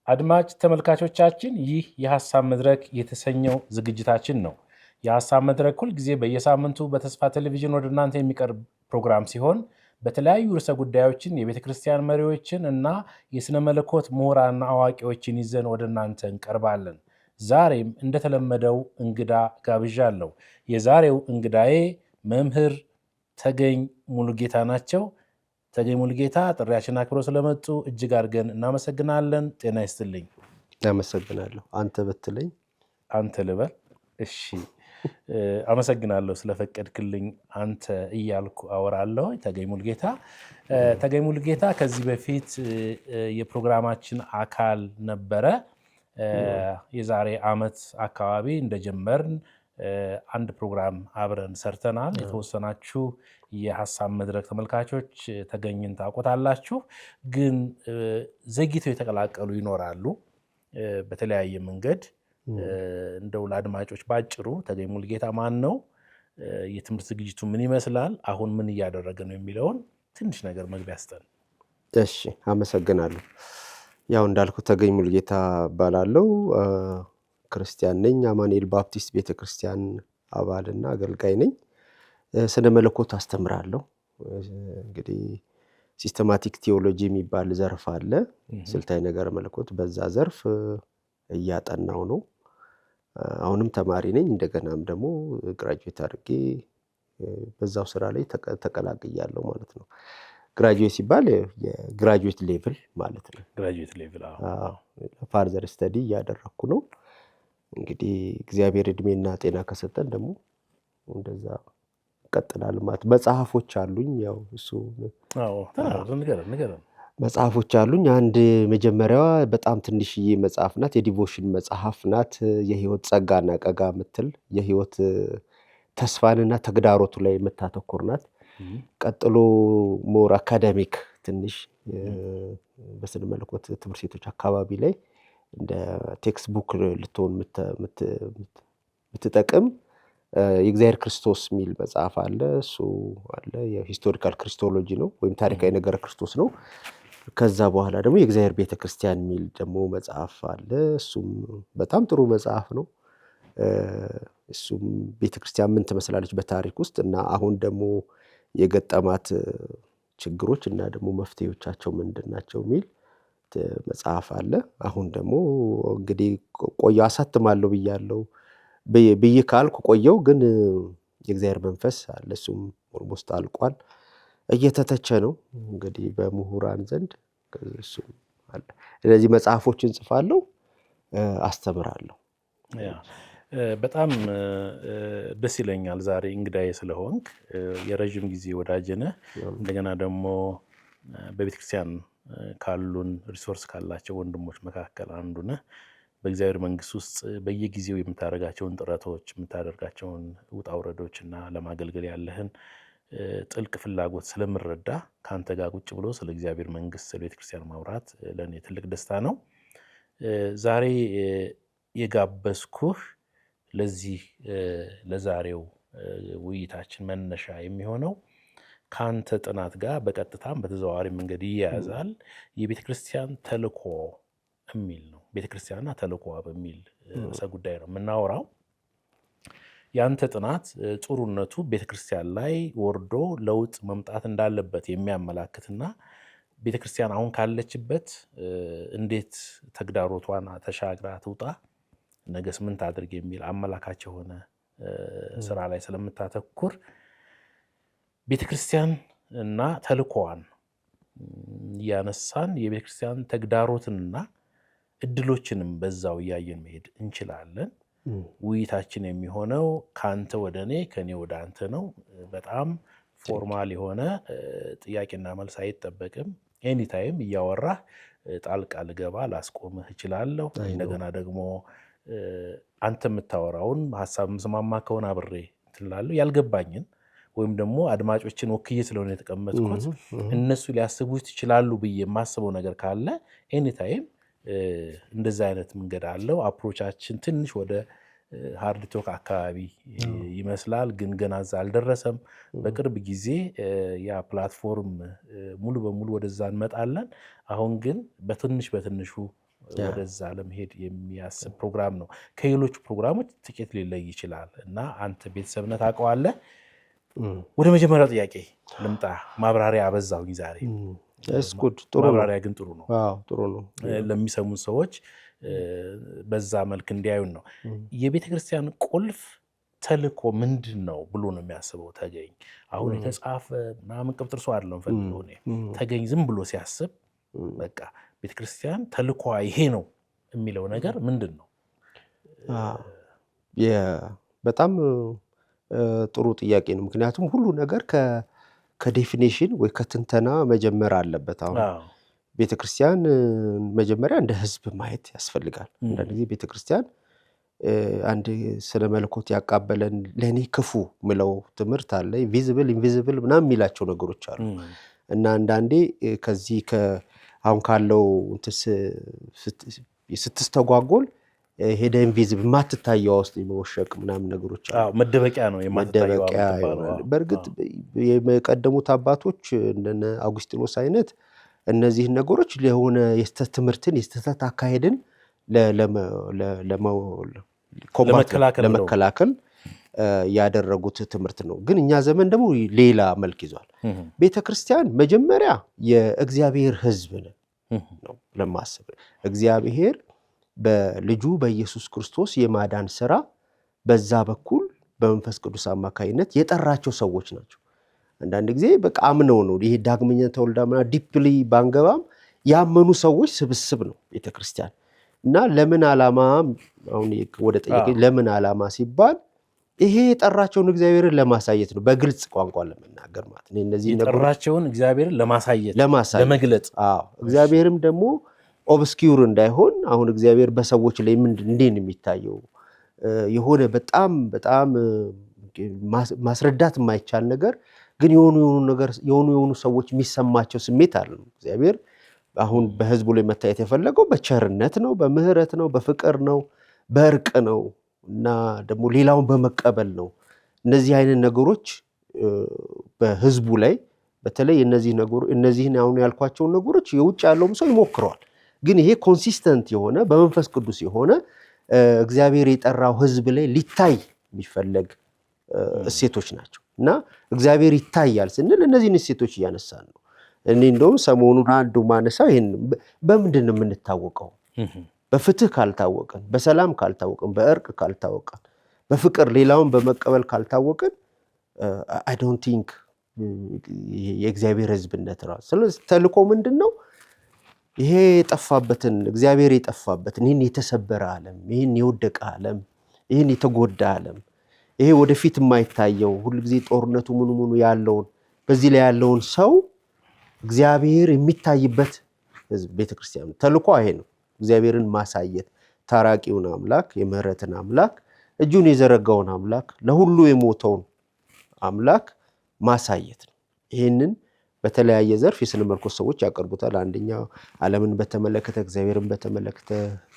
አድማጭ ተመልካቾቻችን ይህ የሐሳብ መድረክ የተሰኘው ዝግጅታችን ነው። የሐሳብ መድረክ ሁል ጊዜ በየሳምንቱ በተስፋ ቴሌቪዥን ወደ እናንተ የሚቀርብ ፕሮግራም ሲሆን በተለያዩ ርዕሰ ጉዳዮችን የቤተ ክርስቲያን መሪዎችን እና የሥነ መለኮት ምሁራንና አዋቂዎችን ይዘን ወደ እናንተ እንቀርባለን። ዛሬም እንደተለመደው እንግዳ ጋብዣለሁ። የዛሬው እንግዳዬ መምህር ተገኝ ሙሉጌታ ናቸው። ተገኝ ሙሉጌታ ጥሪያችን አክብረው ስለመጡ እጅግ አድርገን እናመሰግናለን። ጤና ይስጥልኝ። አመሰግናለሁ። አንተ ብትለኝ አንተ ልበል? እሺ፣ አመሰግናለሁ ስለፈቀድክልኝ አንተ እያልኩ አወራለሁ። ተገኝ ሙሉጌታ ተገኝ ሙሉጌታ ከዚህ በፊት የፕሮግራማችን አካል ነበረ። የዛሬ ዓመት አካባቢ እንደጀመርን አንድ ፕሮግራም አብረን ሰርተናል። የተወሰናችሁ የሐሳብ መድረክ ተመልካቾች ተገኝን ታውቁታላችሁ፣ ግን ዘግይተው የተቀላቀሉ ይኖራሉ በተለያየ መንገድ። እንደው ለአድማጮች ባጭሩ ተገኝ ሙሉጌታ ማን ነው፣ የትምህርት ዝግጅቱ ምን ይመስላል፣ አሁን ምን እያደረገ ነው የሚለውን ትንሽ ነገር መግቢያ ስጠን። እሺ፣ አመሰግናለሁ። ያው እንዳልኩ ተገኝ ሙሉጌታ እባላለሁ። ክርስቲያን ነኝ። አማኑኤል ባፕቲስት ቤተክርስቲያን አባልና አገልጋይ ነኝ። ስነ መለኮት አስተምራለሁ። እንግዲህ ሲስተማቲክ ቲዮሎጂ የሚባል ዘርፍ አለ፣ ስልታዊ ነገረ መለኮት። በዛ ዘርፍ እያጠናው ነው። አሁንም ተማሪ ነኝ። እንደገናም ደግሞ ግራጁዌት አድርጌ በዛው ስራ ላይ ተቀላቅያለሁ ማለት ነው። ግራጁዌት ሲባል የግራጁዌት ሌቭል ማለት ነው። ግራጁዌት ሌቭል ፋርዘር ስተዲ እያደረኩ ነው። እንግዲህ እግዚአብሔር እድሜና ጤና ከሰጠን ደግሞ እንደዛ ቀጥላል ማለት። መጽሐፎች አሉኝ። ያው እሱ መጽሐፎች አሉኝ። አንድ መጀመሪያዋ በጣም ትንሽዬ መጽሐፍ ናት። የዲቮሽን መጽሐፍ ናት። የህይወት ጸጋና ቀጋ የምትል የህይወት ተስፋንና ተግዳሮቱ ላይ የምታተኩር ናት። ቀጥሎ ሞር አካዳሚክ ትንሽ በስነ መለኮት ትምህርት ቤቶች አካባቢ ላይ እንደ ቴክስት ቡክ ልትሆን የምትጠቅም የእግዚአብሔር ክርስቶስ የሚል መጽሐፍ አለ። እሱ አለ። የሂስቶሪካል ክሪስቶሎጂ ነው ወይም ታሪካዊ ነገረ ክርስቶስ ነው። ከዛ በኋላ ደግሞ የእግዚአብሔር ቤተክርስቲያን የሚል ደግሞ መጽሐፍ አለ። እሱም በጣም ጥሩ መጽሐፍ ነው። እሱም ቤተክርስቲያን ምን ትመስላለች በታሪክ ውስጥ እና አሁን ደግሞ የገጠማት ችግሮች እና ደግሞ መፍትሄዎቻቸው ምንድን ናቸው የሚል መጽሐፍ አለ። አሁን ደግሞ እንግዲህ ቆየው አሳትማለሁ ብዬ ካልኩ ቆየው፣ ግን የእግዚአብሔር መንፈስ አለ። እሱም ኦልሞስት አልቋል፣ እየተተቸ ነው እንግዲህ በምሁራን ዘንድ። እሱም አለ። ስለዚህ መጽሐፎችን ጽፋለሁ፣ አስተምራለሁ። በጣም ደስ ይለኛል ዛሬ እንግዳዬ ስለሆንክ። የረዥም ጊዜ ወዳጅ ነህ። እንደገና ደግሞ በቤተክርስቲያን ካሉን ሪሶርስ ካላቸው ወንድሞች መካከል አንዱ ነህ። በእግዚአብሔር መንግስት ውስጥ በየጊዜው የምታደርጋቸውን ጥረቶች፣ የምታደርጋቸውን ውጣ ውረዶች እና ለማገልገል ያለህን ጥልቅ ፍላጎት ስለምረዳ ከአንተ ጋር ቁጭ ብሎ ስለ እግዚአብሔር መንግስት፣ ስለ ቤተክርስቲያን ማውራት ለእኔ ትልቅ ደስታ ነው። ዛሬ የጋበዝኩህ ለዚህ ለዛሬው ውይይታችን መነሻ የሚሆነው ከአንተ ጥናት ጋር በቀጥታም በተዘዋዋሪ መንገድ ይያያዛል። የቤተ ክርስቲያን ተልእኮ የሚል ነው። ቤተ ክርስቲያንና ተልእኮ በሚል ርዕሰ ጉዳይ ነው የምናወራው። የአንተ ጥናት ጥሩነቱ ቤተ ክርስቲያን ላይ ወርዶ ለውጥ መምጣት እንዳለበት የሚያመላክትና ቤተ ክርስቲያን አሁን ካለችበት እንዴት ተግዳሮቷን ተሻግራ ትውጣ፣ ነገስ ምን ታድርግ የሚል አመላካች የሆነ ስራ ላይ ስለምታተኩር ቤተክርስቲያን እና ተልእኮዋን ያነሳን የቤተክርስቲያን ተግዳሮትንና እድሎችንም በዛው እያየን መሄድ እንችላለን። ውይይታችን የሚሆነው ካንተ ወደ እኔ ከኔ ወደ አንተ ነው። በጣም ፎርማል የሆነ ጥያቄና መልስ አይጠበቅም። ኤኒታይም እያወራህ ጣልቃ ልገባ ላስቆምህ እችላለሁ። እንደገና ደግሞ አንተ የምታወራውን ሀሳብ ምስማማ ከሆነ አብሬ ትላለሁ። ያልገባኝን ወይም ደግሞ አድማጮችን ወክዬ ስለሆነ የተቀመጥኩት እነሱ ሊያስቡት ይችላሉ ብዬ የማስበው ነገር ካለ ኤኒታይም እንደዛ አይነት መንገድ አለው። አፕሮቻችን ትንሽ ወደ ሃርድ ቶክ አካባቢ ይመስላል፣ ግን ገና እዛ አልደረሰም። በቅርብ ጊዜ ያ ፕላትፎርም ሙሉ በሙሉ ወደዛ እንመጣለን። አሁን ግን በትንሹ ወደዛ ለመሄድ የሚያስብ ፕሮግራም ነው። ከሌሎቹ ፕሮግራሞች ጥቂት ሊለይ ይችላል እና አንተ ቤተሰብነት አውቀዋለህ። ወደ መጀመሪያው ጥያቄ ልምጣ። ማብራሪያ አበዛሁኝ ዛሬ። ማብራሪያ ግን ጥሩ ነው። ጥሩ ነው ለሚሰሙን ሰዎች በዛ መልክ እንዲያዩን ነው። የቤተ ክርስቲያን ቁልፍ ተልእኮ ምንድን ነው ብሎ ነው የሚያስበው ተገኝ? አሁን የተጻፈ ምናምን ቅብጥር ሰው አይደለም ፈልጎ ተገኝ ዝም ብሎ ሲያስብ በቃ ቤተክርስቲያን ተልእኮዋ ይሄ ነው የሚለው ነገር ምንድን ነው? በጣም ጥሩ ጥያቄ ነው። ምክንያቱም ሁሉ ነገር ከዴፊኒሽን ወይ ከትንተና መጀመር አለበት። አሁን ቤተክርስቲያን መጀመሪያ እንደ ህዝብ ማየት ያስፈልጋል። አንዳንድ ጊዜ ቤተክርስቲያን አንድ ስለ መለኮት ያቃበለን ለኔ ክፉ ምለው ትምህርት አለ። ቪዚብል ኢንቪዚብል ምናምን የሚላቸው ነገሮች አሉ እና አንዳንዴ ከዚህ አሁን ካለው ስትስተጓጎል ሄደ ኢንቪዚብል ማትታየው ውስጥ የመወሸቅ ምናምን ነገሮች አሉ። መደበቂያ ነው መደበቂያ። በእርግጥ የቀደሙት አባቶች እንደነ አውግስጢኖስ አይነት እነዚህ ነገሮች ለሆነ የስተት ትምህርትን የስተት አካሄድን ለመከላከል ያደረጉት ትምህርት ነው። ግን እኛ ዘመን ደግሞ ሌላ መልክ ይዟል። ቤተክርስቲያን መጀመሪያ የእግዚአብሔር ህዝብ ነው ለማሰብ እግዚአብሔር በልጁ በኢየሱስ ክርስቶስ የማዳን ሥራ በዛ በኩል በመንፈስ ቅዱስ አማካይነት የጠራቸው ሰዎች ናቸው። አንዳንድ ጊዜ በቃ አምነው ነው ይሄ ዳግመኛ ተወልዳምና ዲፕሊ ባንገባም ያመኑ ሰዎች ስብስብ ነው ቤተክርስቲያን። እና ለምን ዓላማ አሁን ወደ ጠየቀኝ ለምን ዓላማ ሲባል ይሄ የጠራቸውን እግዚአብሔርን ለማሳየት ነው። በግልጽ ቋንቋ ለመናገር ማለት ነው። እነዚህ የጠራቸውን እግዚአብሔርን ለመግለጽ። እግዚአብሔርም ደግሞ ኦብስኪውር እንዳይሆን አሁን እግዚአብሔር በሰዎች ላይ እንዴት ነው የሚታየው? የሆነ በጣም ማስረዳት የማይቻል ነገር ግን የሆኑ ሰዎች የሚሰማቸው ስሜት አለ። እግዚአብሔር አሁን በህዝቡ ላይ መታየት የፈለገው በቸርነት ነው፣ በምህረት ነው፣ በፍቅር ነው፣ በእርቅ ነው እና ደግሞ ሌላውን በመቀበል ነው። እነዚህ አይነት ነገሮች በህዝቡ ላይ በተለይ እነዚህን አሁን ያልኳቸውን ነገሮች የውጭ ያለውም ሰው ይሞክረዋል። ግን ይሄ ኮንሲስተንት የሆነ በመንፈስ ቅዱስ የሆነ እግዚአብሔር የጠራው ህዝብ ላይ ሊታይ የሚፈለግ እሴቶች ናቸው እና እግዚአብሔር ይታያል ስንል እነዚህን እሴቶች እያነሳን ነው። እኔ እንደውም ሰሞኑን አንዱ ማነሳው ይሄን በምንድን ነው የምንታወቀው? በፍትህ ካልታወቀን፣ በሰላም ካልታወቀን፣ በእርቅ ካልታወቀን፣ በፍቅር ሌላውን በመቀበል ካልታወቀን አይ ዶንት ቲንክ የእግዚአብሔር ህዝብነት ራሱ። ስለዚህ ተልእኮ ምንድን ነው? ይሄ የጠፋበትን እግዚአብሔር የጠፋበትን ይህን የተሰበረ ዓለም፣ ይህን የወደቀ ዓለም፣ ይህን የተጎዳ ዓለም፣ ይሄ ወደፊት የማይታየው ሁልጊዜ ጦርነቱ ምኑ ያለውን በዚህ ላይ ያለውን ሰው እግዚአብሔር የሚታይበት ህዝብ ቤተክርስቲያን ተልእኮ ይሄ ነው። እግዚአብሔርን ማሳየት፣ ታራቂውን አምላክ፣ የምህረትን አምላክ፣ እጁን የዘረጋውን አምላክ፣ ለሁሉ የሞተውን አምላክ ማሳየት ነው። ይህንን በተለያየ ዘርፍ የስነ መለኮት ሰዎች ያቀርቡታል። አንደኛው ዓለምን በተመለከተ፣ እግዚአብሔርን በተመለከተ፣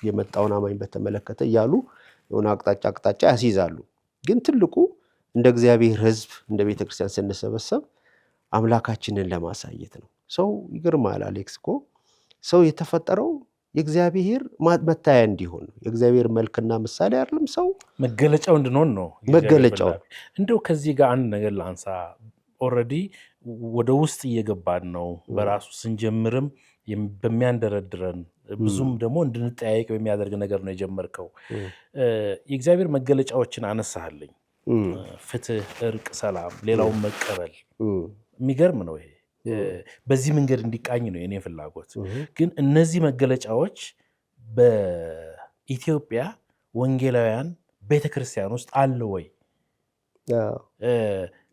የመጣውን አማኝ በተመለከተ እያሉ የሆነ አቅጣጫ ያስይዛሉ። ግን ትልቁ እንደ እግዚአብሔር ህዝብ እንደ ቤተክርስቲያን ስንሰበሰብ አምላካችንን ለማሳየት ነው። ሰው ይገርማል አሌክስ እኮ ሰው የተፈጠረው የእግዚአብሔር መታያ እንዲሆን ነው። የእግዚአብሔር መልክና ምሳሌ አይደለም ሰው መገለጫው እንድንሆን ነው። መገለጫው እንደው ከዚህ ጋር አንድ ነገር ላንሳ። ኦልሬዲ ወደ ውስጥ እየገባን ነው። በራሱ ስንጀምርም በሚያንደረድረን ብዙም ደግሞ እንድንጠያየቅ በሚያደርግ ነገር ነው የጀመርከው። የእግዚአብሔር መገለጫዎችን አነሳህልኝ። ፍትህ፣ እርቅ፣ ሰላም፣ ሌላውን መቀበል። የሚገርም ነው ይሄ። በዚህ መንገድ እንዲቃኝ ነው የኔ ፍላጎት። ግን እነዚህ መገለጫዎች በኢትዮጵያ ወንጌላውያን ቤተክርስቲያን ውስጥ አለ ወይ?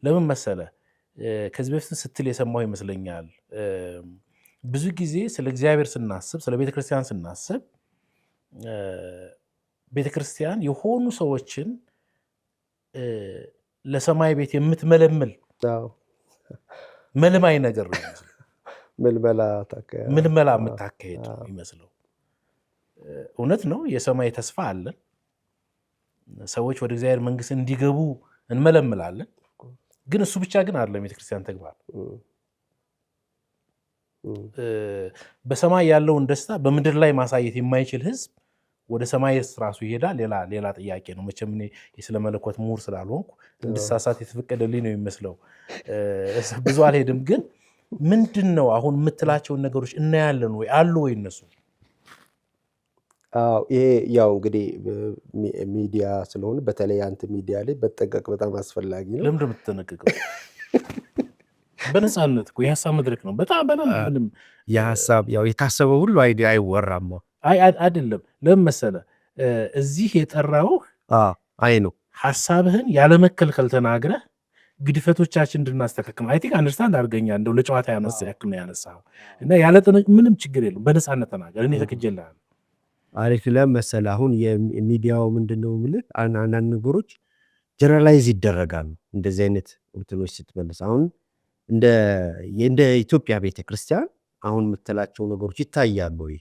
ለምን መሰለ? ከዚህ በፊት ስትል የሰማሁ ይመስለኛል። ብዙ ጊዜ ስለ እግዚአብሔር ስናስብ፣ ስለ ቤተክርስቲያን ስናስብ ቤተክርስቲያን የሆኑ ሰዎችን ለሰማይ ቤት የምትመለምል መልማይ ነገር ነው። ምልመላ የምታካሄድ ይመስለው። እውነት ነው። የሰማይ ተስፋ አለን። ሰዎች ወደ እግዚአብሔር መንግስት እንዲገቡ እንመለምላለን። ግን እሱ ብቻ ግን አይደለም ቤተክርስቲያን ተግባር። በሰማይ ያለውን ደስታ በምድር ላይ ማሳየት የማይችል ህዝብ ወደ ሰማይ ራሱ ይሄዳል። ሌላ ጥያቄ ነው። መቼም እኔ የስለ መለኮት ምሁር ስላልሆንኩ እንድሳሳት የተፈቀደልኝ ነው የሚመስለው። ብዙ አልሄድም። ግን ምንድን ነው አሁን የምትላቸውን ነገሮች እናያለን ወይ አሉ ወይ እነሱ? ይሄ ያው እንግዲህ ሚዲያ ስለሆነ በተለይ አንተ ሚዲያ ላይ በተጠንቀቅ በጣም አስፈላጊ ነው። ለምንድን ነው የምትጠነቀቀው? በነፃነት እኮ የሀሳብ መድረክ ነው። በጣም የሀሳብ ያው የታሰበ ሁሉ አይወራም አይደለም። ለምን መሰለህ እዚህ የጠራውህ አይ ነው ሀሳብህን ያለመከልከል ተናግረህ ግድፈቶቻችን እንድናስተካክል አይ ቲንክ አንደርስታንድ አድርገኛ እንደው ለጨዋታ ያነሳ ያክል ነው ያነሳው እና ያለ ምንም ችግር የለም። በነፃነት ተናገር። እኔ ተከጀልሃለሁ። አሪፍ ለመሰለህ አሁን የሚዲያው ምንድነው የምልህ አንዳንድ ነገሮች ጀነራላይዝ ይደረጋሉ። እንደዚህ አይነት እንትኖች ስትመለስ አሁን እንደ ኢትዮጵያ ቤተክርስቲያን አሁን የምትላቸው ነገሮች ይታያሉ ወይ?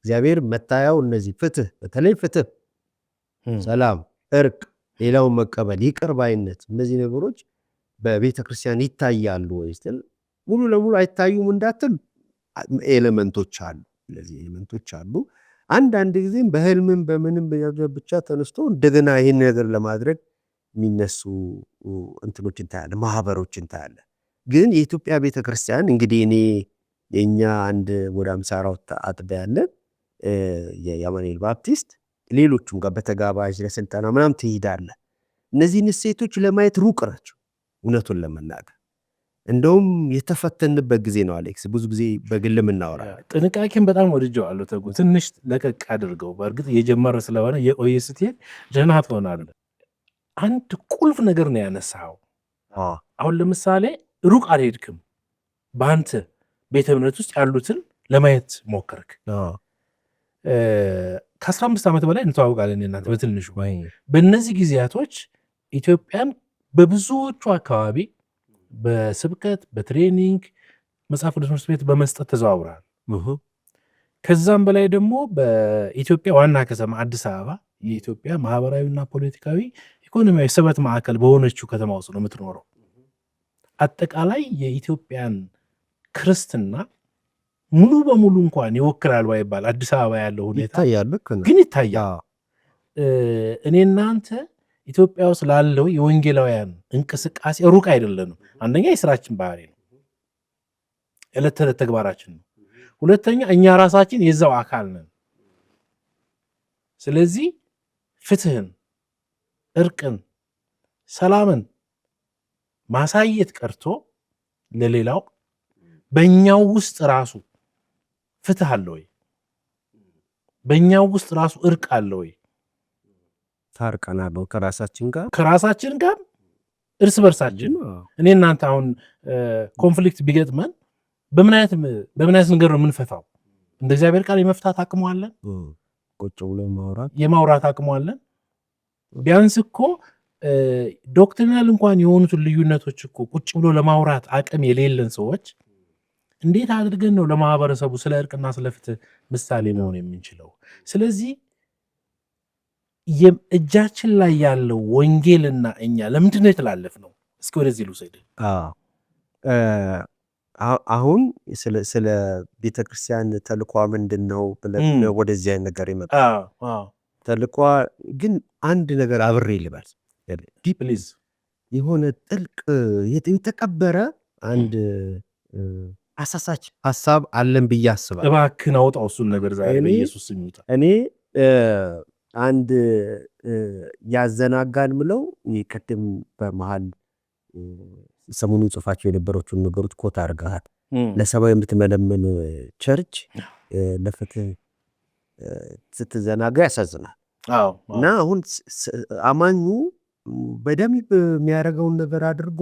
እግዚአብሔር መታያው እነዚህ ፍትህ፣ በተለይ ፍትህ፣ ሰላም፣ እርቅ፣ ሌላውን መቀበል፣ ይቅር ባይነት እነዚህ ነገሮች በቤተክርስቲያን ይታያሉ ወይ ስትል ሙሉ ለሙሉ አይታዩም እንዳትል ኤሌመንቶች አሉ። እነዚህ ኤሌመንቶች አሉ። አንዳንድ ጊዜም በህልምም በምንም ብቻ ተነስቶ እንደገና ይህን ነገር ለማድረግ የሚነሱ እንትኖችን ታያለ፣ ማህበሮችን ታያለ። ግን የኢትዮጵያ ቤተክርስቲያን እንግዲህ የኛ አንድ ወደ 54 አጥቢያ ያለን የአማኑኤል ባፕቲስት ሌሎቹም ጋር በተጋባዥ ለስልጠና ምናምን ትሄዳለ። እነዚህን እሴቶች ለማየት ሩቅ ናቸው። እውነቱን ለመናገር እንደውም የተፈተንበት ጊዜ ነው። አሌክስ ብዙ ጊዜ በግልም እናወራለን። ጥንቃቄን በጣም ወድጀዋለሁ። ተጉ ትንሽ ለቀቅ አድርገው። በእርግጥ እየጀመረ ስለሆነ የቆየ ስትሄድ ደህና ትሆናለህ። አንድ ቁልፍ ነገር ነው ያነሳው። አሁን ለምሳሌ ሩቅ አልሄድክም። በአንተ ቤተ እምነት ውስጥ ያሉትን ለማየት ሞከርክ። ከ15 ዓመት በላይ እንተዋውቃለን እናንተ በትንሹ። በእነዚህ ጊዜያቶች ኢትዮጵያን በብዙዎቹ አካባቢ በስብከት በትሬኒንግ መጽሐፍ ቅዱስ ትምህርት ቤት በመስጠት ተዘዋውራል። ከዛም በላይ ደግሞ በኢትዮጵያ ዋና ከተማ አዲስ አበባ የኢትዮጵያ ማህበራዊና ፖለቲካዊ ኢኮኖሚያዊ ስበት ማዕከል በሆነችው ከተማ ውስጥ ነው የምትኖረው። አጠቃላይ የኢትዮጵያን ክርስትና ሙሉ በሙሉ እንኳን ይወክላል ባይባል አዲስ አበባ ያለው ሁኔታ ግን ይታያል። እኔ እናንተ ኢትዮጵያ ውስጥ ላለው የወንጌላውያን እንቅስቃሴ ሩቅ አይደለንም። አንደኛ የስራችን ባህሪ ነው፣ ዕለት ተዕለት ተግባራችን ነው። ሁለተኛ እኛ ራሳችን የዛው አካል ነን። ስለዚህ ፍትህን፣ እርቅን፣ ሰላምን ማሳየት ቀርቶ ለሌላው በእኛው ውስጥ ራሱ ፍትህ አለ ወይ? በእኛው ውስጥ ራሱ እርቅ አለ ወይ? ታርቀናል ከራሳችን ጋር እርስ በርሳችን። እኔ እናንተ አሁን ኮንፍሊክት ቢገጥመን በምን አይነት ነገር ነው የምንፈታው? እንደ እግዚአብሔር ቃል የመፍታት አቅሙ አለን? ቁጭ ብሎ የማውራት አቅሙ አለን? ቢያንስ እኮ ዶክትሪናል እንኳን የሆኑትን ልዩነቶች እኮ ቁጭ ብሎ ለማውራት አቅም የሌለን ሰዎች እንዴት አድርገን ነው ለማህበረሰቡ ስለ እርቅና ስለ ፍትህ ምሳሌ መሆን የምንችለው? ስለዚህ እጃችን ላይ ያለው ወንጌልና እኛ ለምንድን ነው የተላለፍ ነው? እስኪ ወደዚህ ልውሰድ። አሁን ስለ ቤተክርስቲያን ተልኳ ምንድን ነው ብለን ወደዚህ አይነት ነገር ይመጣ። ተልኳ ግን አንድ ነገር አብሬ ልበል ፕሊዝ። የሆነ ጥልቅ የተቀበረ አንድ አሳሳች ሀሳብ አለን ብዬ አስባለሁ። እባክህን አውጣው እሱን ነገር ዛሬ በኢየሱስ ስም ይውጣ። እኔ አንድ ያዘናጋን ምለው ቅድም በመሃል ሰሞኑን ጽፋቸው የነበሩትን ነገሮች ኮት አድርገሃል። ለሰማይ የምትመለምን ቸርች ለፍትህ ስትዘናጋ ያሳዝናል። እና አሁን አማኙ በደንብ የሚያደርገውን ነገር አድርጎ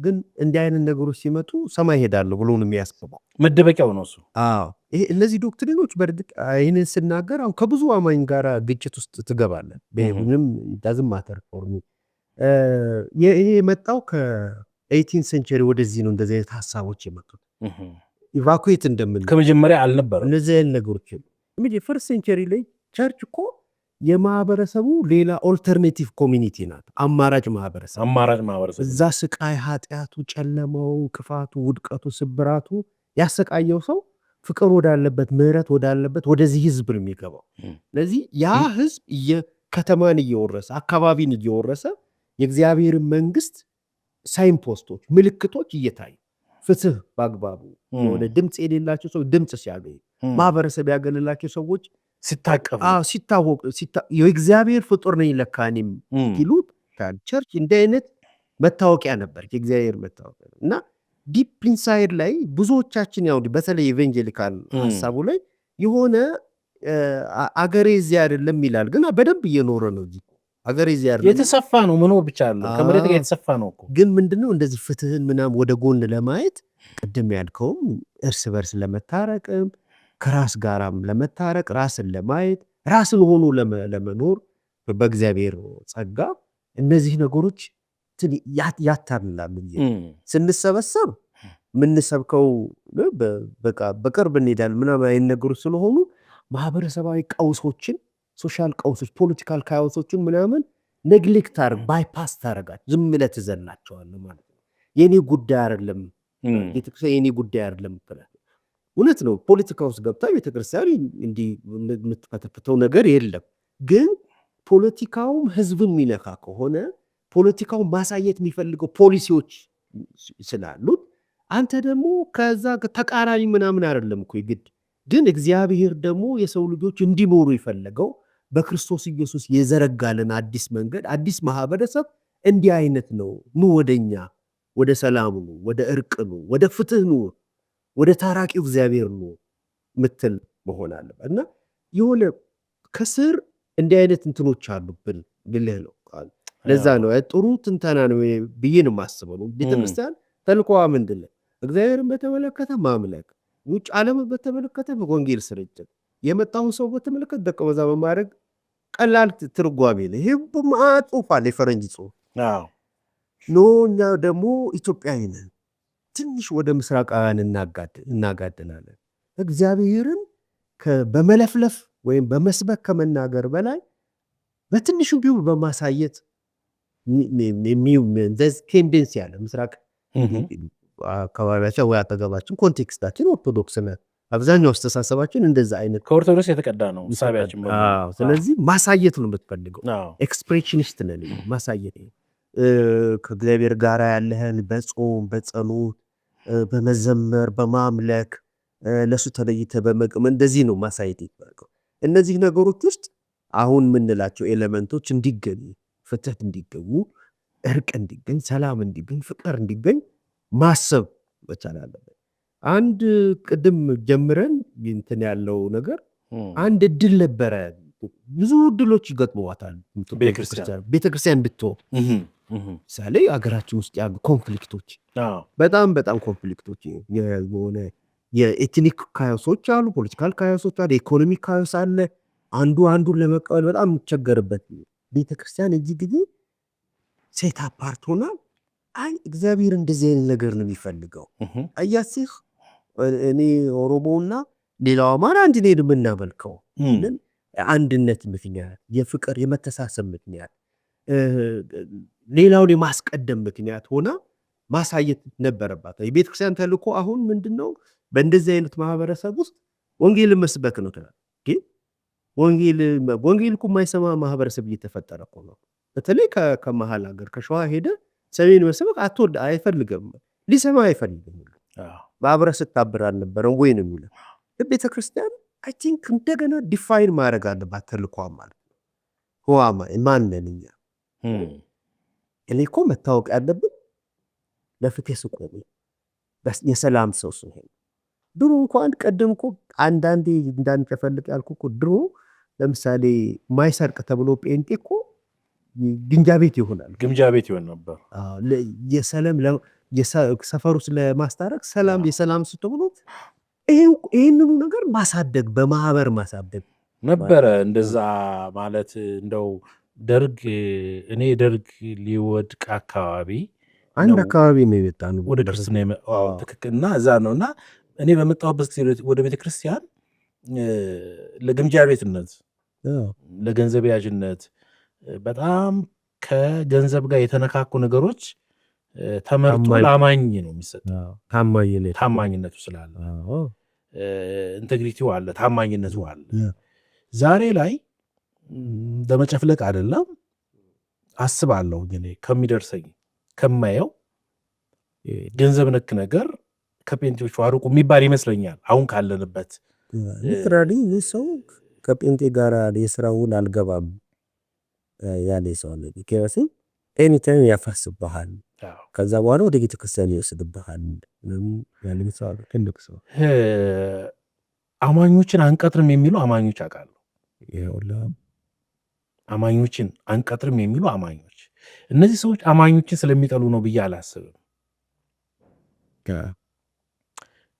ግን እንዲህ አይነት ነገሮች ሲመጡ ሰማይ ሄዳለሁ ብሎ ነው የሚያስበው። መደበቂያው ነው እሱ። ይሄ እነዚህ ዶክትሪኖች በእርግጥ ይህንን ስናገር አሁን ከብዙ አማኝ ጋር ግጭት ውስጥ ትገባለን። ምንም ዳዝም ማተር ፎርሚ ይሄ የመጣው ከ18 ሴንቸሪ ወደዚህ ነው። እንደዚህ አይነት ሀሳቦች የመጡት ኢቫኩዌት እንደምን ከመጀመሪያ አልነበረም። እነዚህ አይነት ነገሮች ፈርስት ሴንቸሪ ላይ ቸርች እኮ የማህበረሰቡ ሌላ ኦልተርኔቲቭ ኮሚኒቲ ናት። አማራጭ ማህበረሰብ እዛ ስቃይ፣ ኃጢአቱ፣ ጨለማው፣ ክፋቱ፣ ውድቀቱ፣ ስብራቱ ያሰቃየው ሰው ፍቅር ወዳለበት ምህረት ወዳለበት ወደዚህ ህዝብ ነው የሚገባው። ስለዚህ ያ ህዝብ ከተማን እየወረሰ አካባቢን እየወረሰ የእግዚአብሔርን መንግስት ሳይንፖስቶች ምልክቶች እየታዩ ፍትህ በአግባቡ የሆነ ድምፅ የሌላቸው ሰው ድምፅ ሲያገኙ ማህበረሰብ ያገለላቸው ሰዎች ሲታወቁ የእግዚአብሔር ፍጡር ነኝ ለካኔም ሲሉ ቸርች እንዲህ አይነት መታወቂያ ነበር የእግዚአብሔር መታወቂያ እና ዲፕ ኢንሳይድ ላይ ብዙዎቻችን ያው በተለይ ኢቫንጀሊካል ሀሳቡ ላይ የሆነ አገሬ እዚህ አይደለም ይላል፣ ግን በደንብ እየኖረ ነው። እዚህ አገሬ እዚህ አይደለም የተሰፋ ነው መኖር ብቻ አለ ከመሬት ጋር የተሰፋ ነው እኮ። ግን ምንድነው እንደዚህ ፍትህን ምናም ወደ ጎን ለማየት ቅድም ያልከውም እርስ በርስ ለመታረቅም ከራስ ጋራም ለመታረቅ ራስን ለማየት ራስን ሆኖ ለመኖር በእግዚአብሔር ጸጋ እነዚህ ነገሮች ያታልላሉ። ስንሰበሰብ ምንሰብከው በቃ በቅርብ እንሄዳለን ምናምን አይነት ነገሮች ስለሆኑ ማህበረሰባዊ ቀውሶችን ሶሻል ቀውሶች ፖለቲካል ካዮሶችን ምናምን ኔግሌክት አድርግ ባይፓስ ታደርጋለህ፣ ዝም ብለህ ትዘላቸዋለህ ማለት ነው። የኔ ጉዳይ አይደለም ቤተክርስቲያን የኔ ጉዳይ አይደለም ትላለህ። እውነት ነው። ፖለቲካ ውስጥ ገብታ ቤተክርስቲያን እንዲህ የምትፈተፍተው ነገር የለም። ግን ፖለቲካውም ህዝብን የሚነካ ከሆነ ፖለቲካውን ማሳየት የሚፈልገው ፖሊሲዎች ስላሉት አንተ ደግሞ ከዛ ተቃራኒ ምናምን አይደለም እኮ ግድ። ግን እግዚአብሔር ደግሞ የሰው ልጆች እንዲኖሩ የፈለገው በክርስቶስ ኢየሱስ የዘረጋልን አዲስ መንገድ አዲስ ማህበረሰብ እንዲህ አይነት ነው። ኑ ወደኛ፣ ወደ ሰላሙ፣ ወደ እርቅ ነው፣ ወደ ፍትህ ነው፣ ወደ ታራቂው እግዚአብሔር ነው ምትል መሆን አለበት እና የሆነ ከስር እንዲህ አይነት እንትኖች አሉብን ልልህ ነው። ለዛ ነው ጥሩ ትንተና ነው ብዬ ነው የማስበው። ቤተክርስቲያን ተልኮዋ ምንድን ነው? እግዚአብሔርን በተመለከተ ማምለክ፣ ውጭ ዓለምን በተመለከተ ወንጌል ስርጭት፣ የመጣውን ሰው በተመለከተ ደቀ መዛሙርት ማድረግ ቀላል ትርጓሜ ነው። ይሄ ጽሑፍ አለ፣ የፈረንጅ ጽሑፍ ኖ። እኛ ደግሞ ኢትዮጵያዊ ነን፣ ትንሽ ወደ ምስራቃውያን እናጋድናለን። እግዚአብሔርን በመለፍለፍ ወይም በመስበክ ከመናገር በላይ በትንሹ ቢሆን በማሳየት ቴንደንስ ያለ ምስራቅ አካባቢያችን ወይ አጠገባችን ኮንቴክስታችን ኦርቶዶክስ ነን። አብዛኛው አስተሳሰባችን እንደዛ አይነት ከኦርቶዶክስ የተቀዳ ነው ሳቢያችን። ስለዚህ ማሳየት ነው የምትፈልገው። ኤክስፕሬሽኒስት ነን። ማሳየት ከእግዚአብሔር ጋር ያለህን በጾም በጸሎት በመዘመር በማምለክ ለሱ ተለይተ በመቅም እንደዚህ ነው ማሳየት ይፈልገው። እነዚህ ነገሮች ውስጥ አሁን የምንላቸው ኤሌመንቶች እንዲገኙ፣ ፍትህ እንዲገኙ፣ እርቅ እንዲገኝ፣ ሰላም እንዲገኝ፣ ፍቅር እንዲገኝ ማሰብ መቻል አለበት። አንድ ቅድም ጀምረን እንትን ያለው ነገር አንድ እድል ነበረ። ብዙ እድሎች ይገጥመዋታል ቤተክርስቲያን ብትሆን። ምሳሌ ሀገራችን ውስጥ ያሉ ኮንፍሊክቶች በጣም በጣም ኮንፍሊክቶች የሆነ የኤትኒክ ካዮሶች አሉ፣ ፖለቲካል ካዮሶች አሉ፣ የኢኮኖሚ ካዮስ አለ። አንዱ አንዱን ለመቀበል በጣም የሚቸገርበት ቤተክርስቲያን እዚህ ጊዜ ሴት አፓርት ሆና አይ እግዚአብሔር እንደዚህ አይነት ነገር ነው የሚፈልገው። አያሲህ እኔ ኦሮሞና ሌላው አማራ አንድ ነው የምናመልከው። አንድነት ምክንያት፣ የፍቅር የመተሳሰብ ምክንያት፣ ሌላውን የማስቀደም ምክንያት ሆና ማሳየት ነበረባት። የቤተክርስቲያን ተልእኮ አሁን ምንድነው? በእንደዚህ አይነት ማህበረሰብ ውስጥ ወንጌልን መስበክ ነው ትላለህ። ግን ወንጌል እኮ የማይሰማ ማህበረሰብ እየተፈጠረ እኮ ነው። በተለይ ከመሀል ሀገር ከሸዋ ሄደ ሰሜን መስበክ አይፈልግም፣ ሊሰማ አይፈልግም። በአብረህ ስታብር አልነበረም ወይ ነው የሚለው። ቤተክርስቲያን አይ ቲንክ እንደገና ዲፋይን ማድረግ አለባት ተልእኮዋን ማለት ነው። ህዋማ ማንን እኛ እኔ እኮ መታወቅ ያለብን ለፍትህ ስቆም የሰላም ሰው ሲሆን ድሮ እንኳን ቀደም እኮ አንዳንዴ እንዳንጨፈልቅ ያልኩ እኮ ድሮ ለምሳሌ ማይሰርቅ ተብሎ ጴንጤ እኮ ግምጃ ቤት ይሆናል። ግምጃ ቤት ይሆን ነበር። የሰላም ሰፈሩ ስለማስታረቅ ሰላም የሰላም ስትብሎ ይህንኑ ነገር ማሳደግ በማህበር ማሳደግ ነበረ። እንደዛ ማለት እንደው ደርግ ሊወድቅ አካባቢ አንድ አካባቢ ነው የመጣ ነው ወደ ክርስትና ትክክልና እዛ ነው። እና እኔ በመጣሁበት ጊዜ ወደ ቤተክርስቲያን ለግምጃ ቤትነት ለገንዘብ ያዥነት በጣም ከገንዘብ ጋር የተነካኩ ነገሮች ተመርጦ ለአማኝ ነው የሚሰጠው። ታማኝነቱ ስላለ ኢንቴግሪቲው አለ፣ ታማኝነቱ አለ። ዛሬ ላይ ለመጨፍለቅ አይደለም አስባለሁ እኔ ከሚደርሰኝ ከማየው ገንዘብ ነክ ነገር ከጴንጤዎቹ አርቁ የሚባል ይመስለኛል አሁን ካለንበት። ሊትራሊ ይህ ሰው ከጴንጤ ጋር የስራ ውል አልገባም ያለ ሰው አለ። ቢካስም ኤኒታይም ያፈርስብሃል፣ ከዛ በኋላ ወደ ቤተክርስቲያን ይወስድብሃል ያለ ሰው አለ። ትልቅ ሰው አማኞችን አንቀጥርም የሚሉ አማኞች አውቃለሁ። አማኞችን አንቀጥርም የሚሉ አማኞች፣ እነዚህ ሰዎች አማኞችን ስለሚጠሉ ነው ብዬ አላስብም።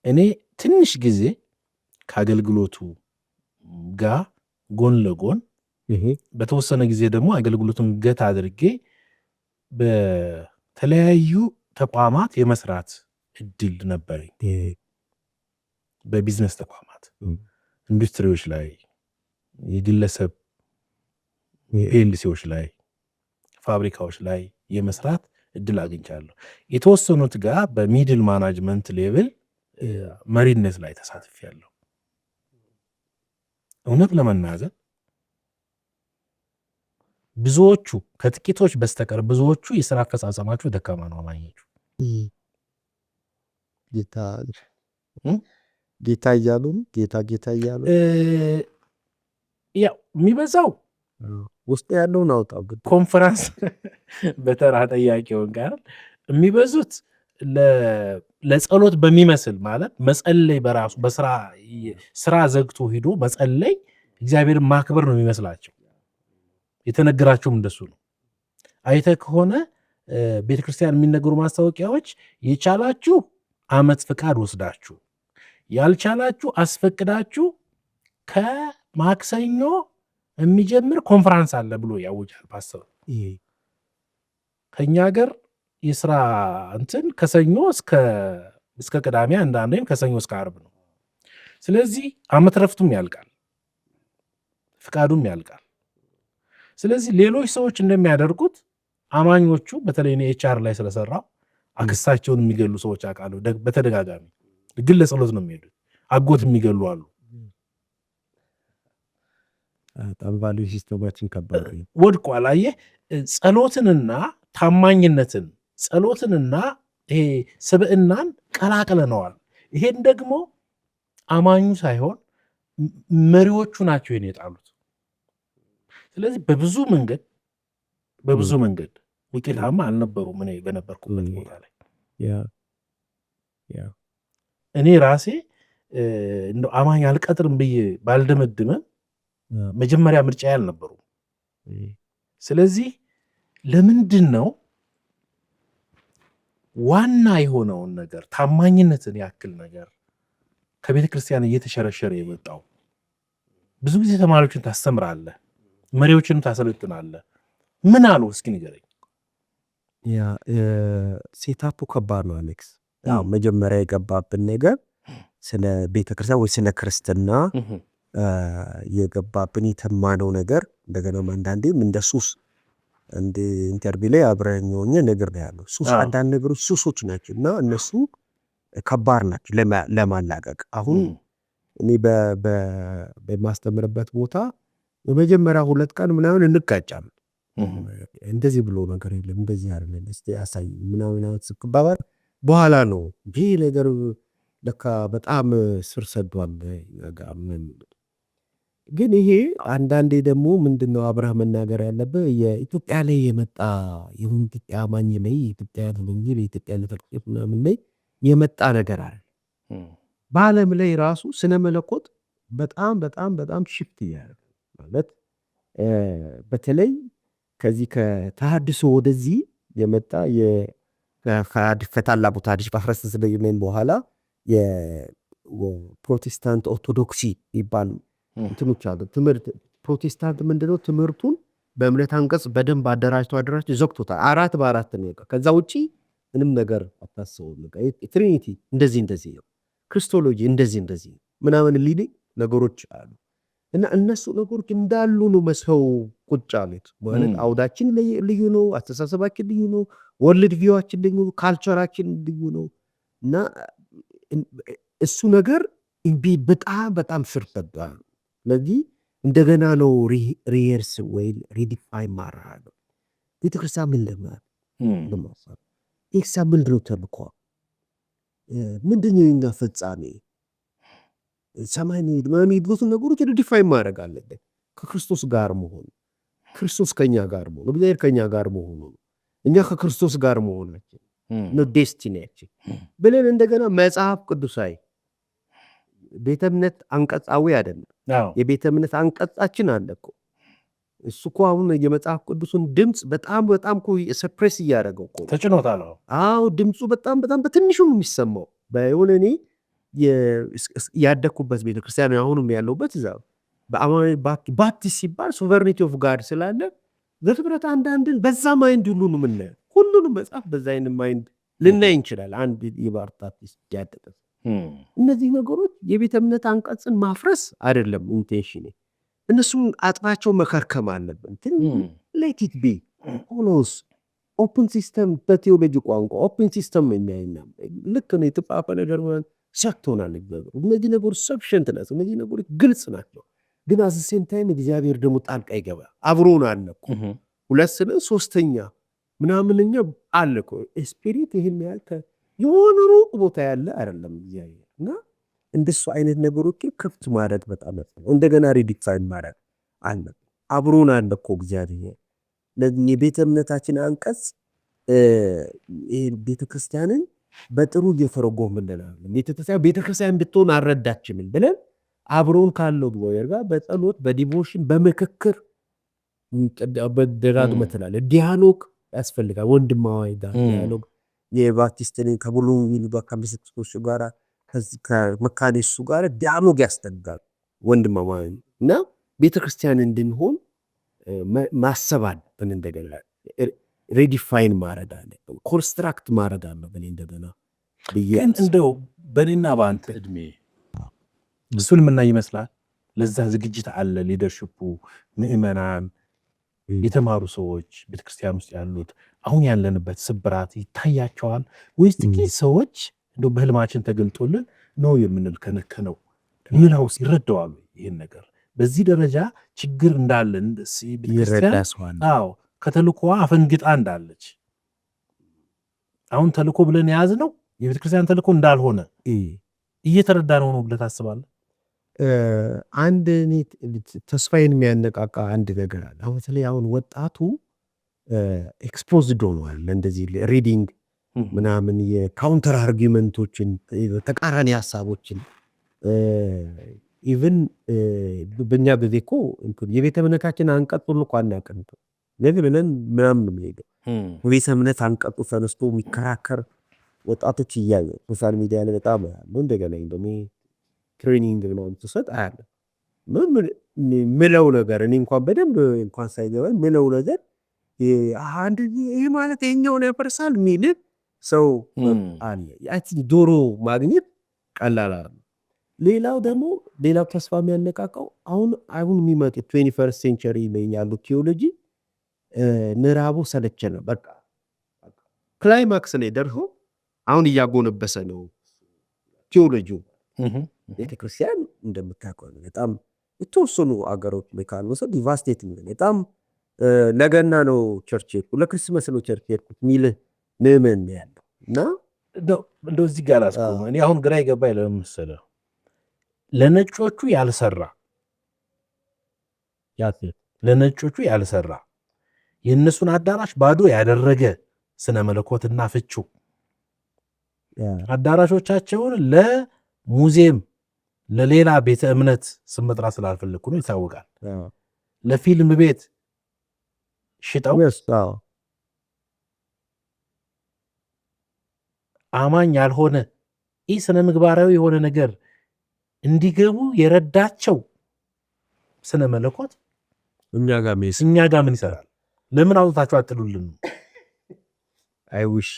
እኔ ትንሽ ጊዜ ከአገልግሎቱ ጋር ጎን ለጎን በተወሰነ ጊዜ ደግሞ አገልግሎቱን ገታ አድርጌ በተለያዩ ተቋማት የመስራት እድል ነበረኝ። በቢዝነስ ተቋማት፣ ኢንዱስትሪዎች ላይ፣ የግለሰብ ፒኤልሲዎች ላይ፣ ፋብሪካዎች ላይ የመስራት እድል አግኝቻለሁ። የተወሰኑት ጋር በሚድል ማናጅመንት ሌቭል መሪነት ላይ ተሳትፌያለሁ። እውነት ለመናገር ብዙዎቹ ከጥቂቶች በስተቀር ብዙዎቹ የስራ አፈጻጸማቸው ደካማ ነው። አማኞቹ ጌታ እያሉ ጌታ እያሉ ያው የሚበዛው ውስጥ ያለውን አውጣው ኮንፈረንስ በተራ ጠያቂውን ጋር የሚበዙት ለጸሎት በሚመስል ማለት መጸለይ በራሱ ስራ ዘግቶ ሂዶ መጸለይ እግዚአብሔርን ማክበር ነው የሚመስላቸው። የተነገራቸውም እንደሱ ነው። አይተህ ከሆነ ቤተክርስቲያን የሚነገሩ ማስታወቂያዎች የቻላችሁ ዓመት ፍቃድ ወስዳችሁ ያልቻላችሁ አስፈቅዳችሁ ከማክሰኞ የሚጀምር ኮንፈረንስ አለ ብሎ ያውጃል ፓስተር። ከኛ ሀገር የስራ እንትን ከሰኞ እስከ ቅዳሜ አንዳንዴም ከሰኞ እስከ ዓርብ ነው። ስለዚህ ዓመት ረፍቱም ያልቃል፣ ፍቃዱም ያልቃል። ስለዚህ ሌሎች ሰዎች እንደሚያደርጉት አማኞቹ በተለይ እኔ ኤችአር ላይ ስለሰራው አክስታቸውን የሚገሉ ሰዎች አውቃለሁ። በተደጋጋሚ ግን ለጸሎት ነው የሚሄዱት። አጎት የሚገሉ አሉ። ታምባሉ ሲስተማችን ከባድ ወድቋል። አየህ፣ ጸሎትንና ታማኝነትን ጸሎትንና ይሄ ስብዕናን ቀላቅለነዋል። ይሄን ደግሞ አማኙ ሳይሆን መሪዎቹ ናቸው ይሄን የጣሉት። ስለዚህ በብዙ መንገድ ውጤታማ አልነበሩም። እኔ በነበርኩበት ቦታ ላይ እኔ ራሴ እንደው አማኝ አልቀጥርም ብዬ ባልደመድመም መጀመሪያ ምርጫ ያልነበሩ። ስለዚህ ለምንድን ነው ዋና የሆነውን ነገር ታማኝነትን ያክል ነገር ከቤተ ክርስቲያን እየተሸረሸረ የመጣው? ብዙ ጊዜ ተማሪዎችን ታስተምራለህ፣ መሪዎችንም ታሰለጥናለህ። ምን አሉ እስኪ ንገረኝ። ሴታፑ ከባድ ነው አሌክስ። መጀመሪያ የገባብን ነገር ስለ ቤተክርስቲያን ወይ ስለ ክርስትና የገባብን የተማነው ነገር እንደገናም አንዳንዴም እንደ ሱስ እንደ ኢንተርቪው ላይ አብረኝ ሆኜ ነገር ነው ያለው። ሱስ አንዳንድ ነገሮች ሱሶች ናቸው እና እነሱ ከባድ ናቸው ለማላቀቅ። አሁን እኔ በማስተምርበት ቦታ በመጀመሪያ 2 ቀን ምናምን እንጋጫለን። እንደዚህ ብሎ ነገር የለም እንደዚህ አይደለም እስቲ ያሳይ ምናምን ስክባባር በኋላ ነው ይሄ ነገር ለካ በጣም ስር ሰዷል። ግን ይሄ አንዳንዴ ደግሞ ምንድነው አብረህ መናገር ያለብህ የኢትዮጵያ ላይ የመጣ የኢትዮጵያ አማኝ ላይ የኢትዮጵያ ወንጌል የኢትዮጵያ ለፈቅጥ ምናምን ላይ የመጣ ነገር አለ። በዓለም ላይ ራሱ ስነ መለኮት በጣም በጣም በጣም ሽፍት ያደርጋል ማለት በተለይ ከዚህ ከተሐድሶ ወደዚህ የመጣ ከታላቁ ታዲስ በ1980 በኋላ የፕሮቴስታንት ኦርቶዶክሲ ይባል እንትኖች አሉ። ትምህርት ፕሮቴስታንት ምንድነው? ትምህርቱን በእምነት አንቀጽ በደንብ አደራጅቶ ዘግቶታል። 4 በ4 ነው። ከዛ ውጪ ምንም ነገር አታስቡም። ትሪኒቲ እንደዚህ ነው፣ ክርስቶሎጂ እንደዚህ ምናምን ሊድ ነገሮች አሉ እና እነሱ ነገሮች እንዳሉ ነው መስለው ቁጭ አሉት። ማለት አውዳችን ልዩ ነው፣ አስተሳሰባችን ልዩ ነው፣ ወርልድ ቪዋችን ልዩ ነው፣ ካልቸራችን ልዩ ነው እና እሱ ነገር በጣም ስር ሰዷል። ስለዚህ እንደገና ነው ሪየርስ ወይ ሪዲፋይን ማድረግ ነው። ቤተክርስቲያን ምን ለማሳብ ቤተክርስቲያን ምንድን ነው ተልኳ? ምንድን ነው የኛ ፍጻሜ? ሰማይ የሚሄዱትን ነገሮች ሪዲፋይን ማድረግ አለብን። ከክርስቶስ ጋር መሆኑ፣ ክርስቶስ ከኛ ጋር መሆኑ፣ እግዚአብሔር ከኛ ጋር መሆኑ፣ እኛ ከክርስቶስ ጋር መሆናችን ነው ዴስቲኒያችን ብለን እንደገና መጽሐፍ ቅዱሳዊ ቤተ እምነት አንቀጻዊ አይደለም። የቤተ እምነት አንቀጻችን አለ እኮ እሱ እኮ አሁን የመጽሐፍ ቅዱስን ድምፅ በጣም እኮ ሰፕሬስ እያደረገው እኮ ተጭኖታል። አዎ ድምፁ በጣም በትንሹ ነው የሚሰማው። በሆነ እኔ ያደግኩበት ቤተክርስቲያን አሁንም ያለሁበት እዛ በአማኑኤል ባፕቲስት ሲባል ሶቨርኒቲ ኦፍ ጋድ ስላለ ዘፍጥረት አንዳንድን በዛ ማይንድ ሁሉ ነው የምናየው። ሁሉንም መጽሐፍ በዛ አይነት ማይንድ ልናይ እንችላል። አንድ የባፕቲስት ያደገ እነዚህ ነገሮች የቤተ እምነት አንቀጽን ማፍረስ አይደለም ኢንቴንሽን፣ እነሱም አጥራቸው መከርከም አለብን። ሌት ኢት ቢ ሆሎስ ኦፕን ሲስተም በቴዎሎጂ ቋንቋ ኦፕን ሲስተም የሚያይና ልክ ነው የተጻፈ ነገር ሰጥቶናል። እነዚህ ነገሮች ሰፊሽንት ናቸው። እነዚህ ነገሮች ግልጽ ናቸው። ግን አት ዘ ሴም ታይም እግዚአብሔር ደግሞ ጣልቃ ይገባ አብሮን አለ እኮ ሁለት ስለ ሶስተኛ ምናምንኛ አለ እኮ ስፒሪት ይሄን ያህል የሆነ ሩቅ ቦታ ያለ አይደለም እግዚአብሔር። እና እንደሱ አይነት ነገሮች ክፍት ማድረግ በጣም ነው። እንደገና ሪዲፋይን ማድረግ አለ አብሮን አለ እኮ እግዚአብሔር። ለዚህ የቤተ እምነታችን አንቀጽ ቤተክርስቲያንን በጥሩ እየተረጎምልን ቤተክርስቲያን ብትሆን አልረዳችንም ብለን አብሮን ካለው እግዚአብሔር ጋር በጸሎት በዲቮሽን በምክክር ደጋግመህ ትላለህ። ዲያሎግ ያስፈልጋል። ወንድማዊ ዲያሎግ የባፕቲስትን ከብሉ ከሚስክስቶች ጋር ከመካኒሱ ጋር ዲያሎግ ያስፈልጋል። ወንድማዊ እና ቤተክርስቲያን እንድንሆን ማሰብ አለብን። እንደገና ሬዲፋይን ማድረግ አለብን። ኮንስትራክት ማድረግ አለብን እንደገና ግን እንደው በእኔና በአንተ እድሜ እሱን የምናይ ይመስላል። ለዛ ዝግጅት አለ። ሊደርሽፑ ምዕመናን፣ የተማሩ ሰዎች ቤተክርስቲያን ውስጥ ያሉት አሁን ያለንበት ስብራት ይታያቸዋል ወይስ ጥቂት ሰዎች እንደው በህልማችን ተገልጦልን ነው የምንል ከነከነው? ሌላውስ ይረዳዋሉ ይህን ነገር? በዚህ ደረጃ ችግር እንዳለ ቤተክርስቲያን ከተልኮዋ አፈንግጣ እንዳለች አሁን ተልኮ ብለን የያዝነው የቤተክርስቲያን ተልኮ እንዳልሆነ እየተረዳ ነው ብለህ ታስባለህ? አንድ ተስፋዬን የሚያነቃቃ አንድ ነገር አለ። አሁን በተለይ አሁን ወጣቱ ኤክስፖዝድ ሆኗል እንደዚህ ሪዲንግ ምናምን የካውንተር አርጊመንቶችን ተቃራኒ ሀሳቦችን ኢቭን በእኛ ጊዜ እኮ የቤተ እምነታችን አንቀጽ ሁሉ እኮ አናውቅም። ለዚህ ብለን ምናምን ነው የምንሄደው። ቤተ እምነት አንቀጹ ተነስቶ የሚከራከር ወጣቶች እያዩ ሶሻል ሚዲያ ላይ በጣም እንደገና ትሬኒንግ ነው ተሰጥ አያለ ምለው ነገር እኔ እንኳን በደንብ እንኳን ሳይገባኝ ምለው ነገር አንድ ይሄ ማለት ይሄኛውን ያፈርሳል የሚል ሰው አለ። ዶሮ ማግኘት ቀላል አይደለም። ሌላው ተስፋ የሚያነቃቃው አሁን የሚመጡ 21st ሴንቸሪ ላይ ያሉ ቴዎሎጂ ምዕራቡ ሰለቸነ በቃ ክላይማክስ ላይ ደርሶ አሁን እያጎነበሰ ነው ቴዎሎጂው። ቤተክርስቲያን እንደምታውቀው በጣም የተወሰኑ አገሮች ሜካል ነው ዲቫስቴት ነው። በጣም ለገና ነው ቸርች ለክርስቶስ ነው ቸርች የሄድኩት ሚል ምዕመን ያለው እና እንደው እዚህ ጋር አስቆመ። እኔ አሁን ግራ ይገባኝ ለምን መሰለህ? ለነጮቹ ያልሰራ የእነሱን አዳራሽ ባዶ ያደረገ ስነ መለኮትና ፍቹ አዳራሾቻቸውን ለሙዚየም ለሌላ ቤተ እምነት ስም መጥራት ስላልፈለኩ ነው ይታወቃል። ለፊልም ቤት ሽጠው አማኝ ያልሆነ ስነ ምግባራዊ የሆነ ነገር እንዲገቡ የረዳቸው ስነ መለኮት እኛ ጋር ምን ይሰራል? ለምን አውጥታችሁ አጥሉልን? አይውሽ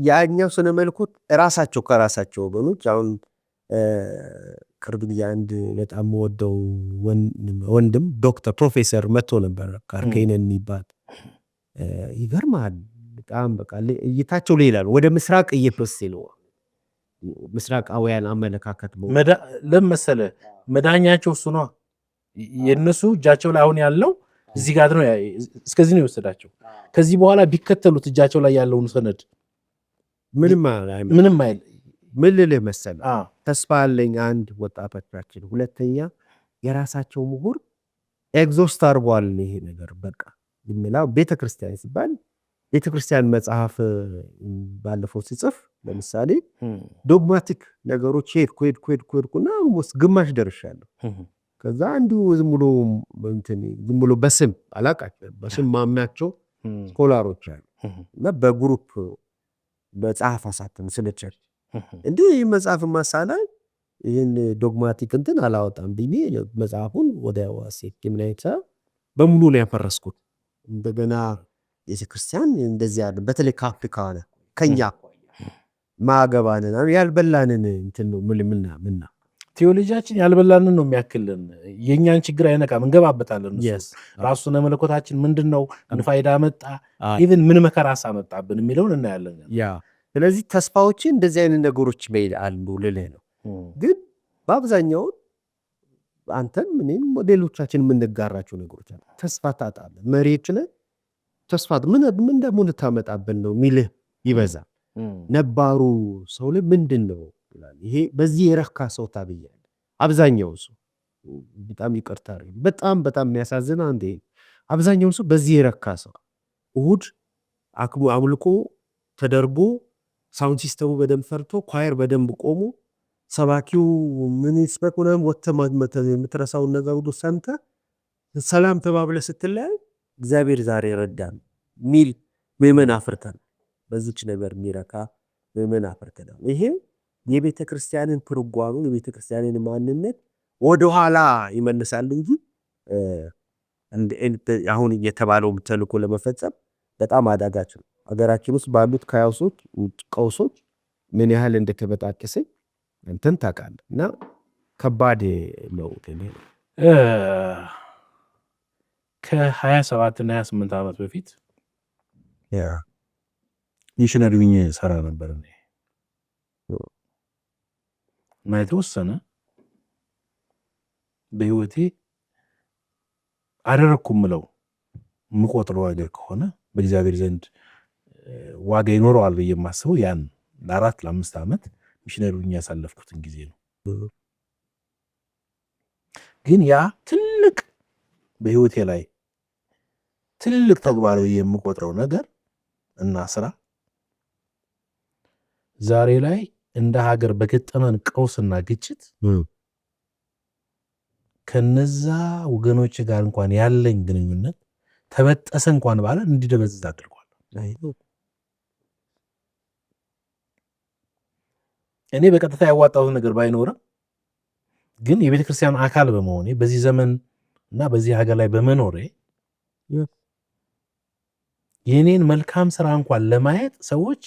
ያኛው ስነ መልኮት ራሳቸው ከራሳቸው ወገኖች አሁን ቅርብ ጊዜ አንድ በጣም ወደው ወንድም ዶክተር ፕሮፌሰር መጥቶ ነበር ካርኬነን የሚባል ይገርማል። በጣም በቃ እይታቸው ሌላ ነው። ወደ ምስራቅ እየፈሰሰ ነው። ምስራቃውያን አመለካከት ለምን መሰለህ መዳኛቸው እሱ ነው። የእነሱ እጃቸው ላይ አሁን ያለው እዚህ ጋር ነው፣ እስከዚህ ነው የወሰዳቸው። ከዚህ በኋላ ቢከተሉት እጃቸው ላይ ያለውን ሰነድ ምንም አይል። ምን ልልህ መሰለህ ተስፋ አለኝ አንድ ወጣቶቻችን፣ ሁለተኛ የራሳቸው ምሁር ኤግዞስት አርቧል። ይሄ ነገር በቃ የሚላው ቤተክርስቲያን ሲባል ቤተክርስቲያን መጽሐፍ ባለፈው ሲጽፍ ለምሳሌ ዶግማቲክ ነገሮች ሄድኩና ግማሽ ደርሻለሁ። ከዛ አንዱ ዝም ብሎ በስም አላቃቸው በስም ማምናቸው ስኮላሮች አሉ እና በግሩፕ በጸሐፍ አሳተም ስለቸር እንዲህ ይህ መጽሐፍ ማሳላይ ይህን ዶግማቲክ እንትን አላወጣም ብዬ መጽሐፉን ወደ ዋሴት የምናይታ በሙሉ ነው ያፈረስኩት። እንደገና ቤተክርስቲያን እንደዚህ ያለ በተለይ ከአፍሪካ ሆነ ከኛ ማገባንን ያልበላንን እንትን ነው ምና ቴዎሎጂያችን ያልበላንን ነው የሚያክልን። የኛን ችግር አይነካም፣ እንገባበታለን። ራሱ ስነ መለኮታችን ምንድነው ፋይዳ መጣ ኢቭን ምን መከራሳ መጣብን የሚለውን እናያለን። ስለዚህ ተስፋዎችን እንደዚህ አይነት ነገሮች መሄድ አሉ ልልህ ነው። ግን በአብዛኛው አንተም እኔም ሞዴሎቻችን የምንጋራቸው ነገሮች አሉ። ተስፋ ታጣለህ መሬት ላይ ተስፋ ምን ደግሞ ልታመጣብን ነው ሚልህ ይበዛል። ነባሩ ሰው ላይ ምንድነው ይላል። ይሄ በዚህ የረካ ሰው ታብያለህ። አብዛኛው ሰው በጣም ይቅርታ በጣም የሚያሳዝን አንዴ አብዛኛው ሰው በዚህ የረካ ሰው እሁድ አምልኮ ተደርጎ ሳውንድ ሲስተሙ በደንብ ፈርቶ ኳየር በደንብ ቆሞ ሰባኪው ምን ይስበክ ሆነም ወተማት የምትረሳውን ነገር ሁሉ ሰምተህ ሰላም ተባብለህ ስትለያይ እግዚአብሔር ዛሬ ረዳን ሚል ምዕመን አፍርተን በዚች ነገር የሚረካ ምዕመን አፍርተን ይሄ የቤተ ክርስቲያንን ትርጓሜ የቤተ ክርስቲያንን ማንነት ወደኋላ ይመልሳል እንጂ አሁን የተባለው ተልእኮ ለመፈጸም በጣም አዳጋች ነው። ሀገራችን ውስጥ ባሉት ቀውሶች ምን ያህል እንደተበጣጠሰ እንትን ታውቃለህ። እና ከባድ ነው። ከ27 እና 28 ዓመት በፊት ሚሽነሪ ሆኜ ሰራ ነበር እና የተወሰነ በህይወቴ አደረኩም ምለው ምቆጥረው ነገር ከሆነ በእግዚአብሔር ዘንድ ዋጋ ይኖረዋል ብዬ የማስበው ያን ለ4 ለ5 ዓመት ሚሽነሪ ሆኜ ያሳለፍኩትን ጊዜ ነው። ግን ያ ትልቅ በህይወቴ ላይ ትልቅ ተግባር ብዬ የምቆጥረው ነገር እና ስራ ዛሬ ላይ እንደ ሀገር በገጠመን ቀውስና ግጭት ከነዛ ወገኖች ጋር እንኳን ያለኝ ግንኙነት ተበጠሰ እንኳን ባለ እንዲደበዝዝ አድርጓል። እኔ በቀጥታ ያዋጣሁት ነገር ባይኖርም ግን የቤተ ክርስቲያን አካል በመሆኔ በዚህ ዘመን እና በዚህ ሀገር ላይ በመኖሬ የኔን መልካም ስራ እንኳን ለማየት ሰዎች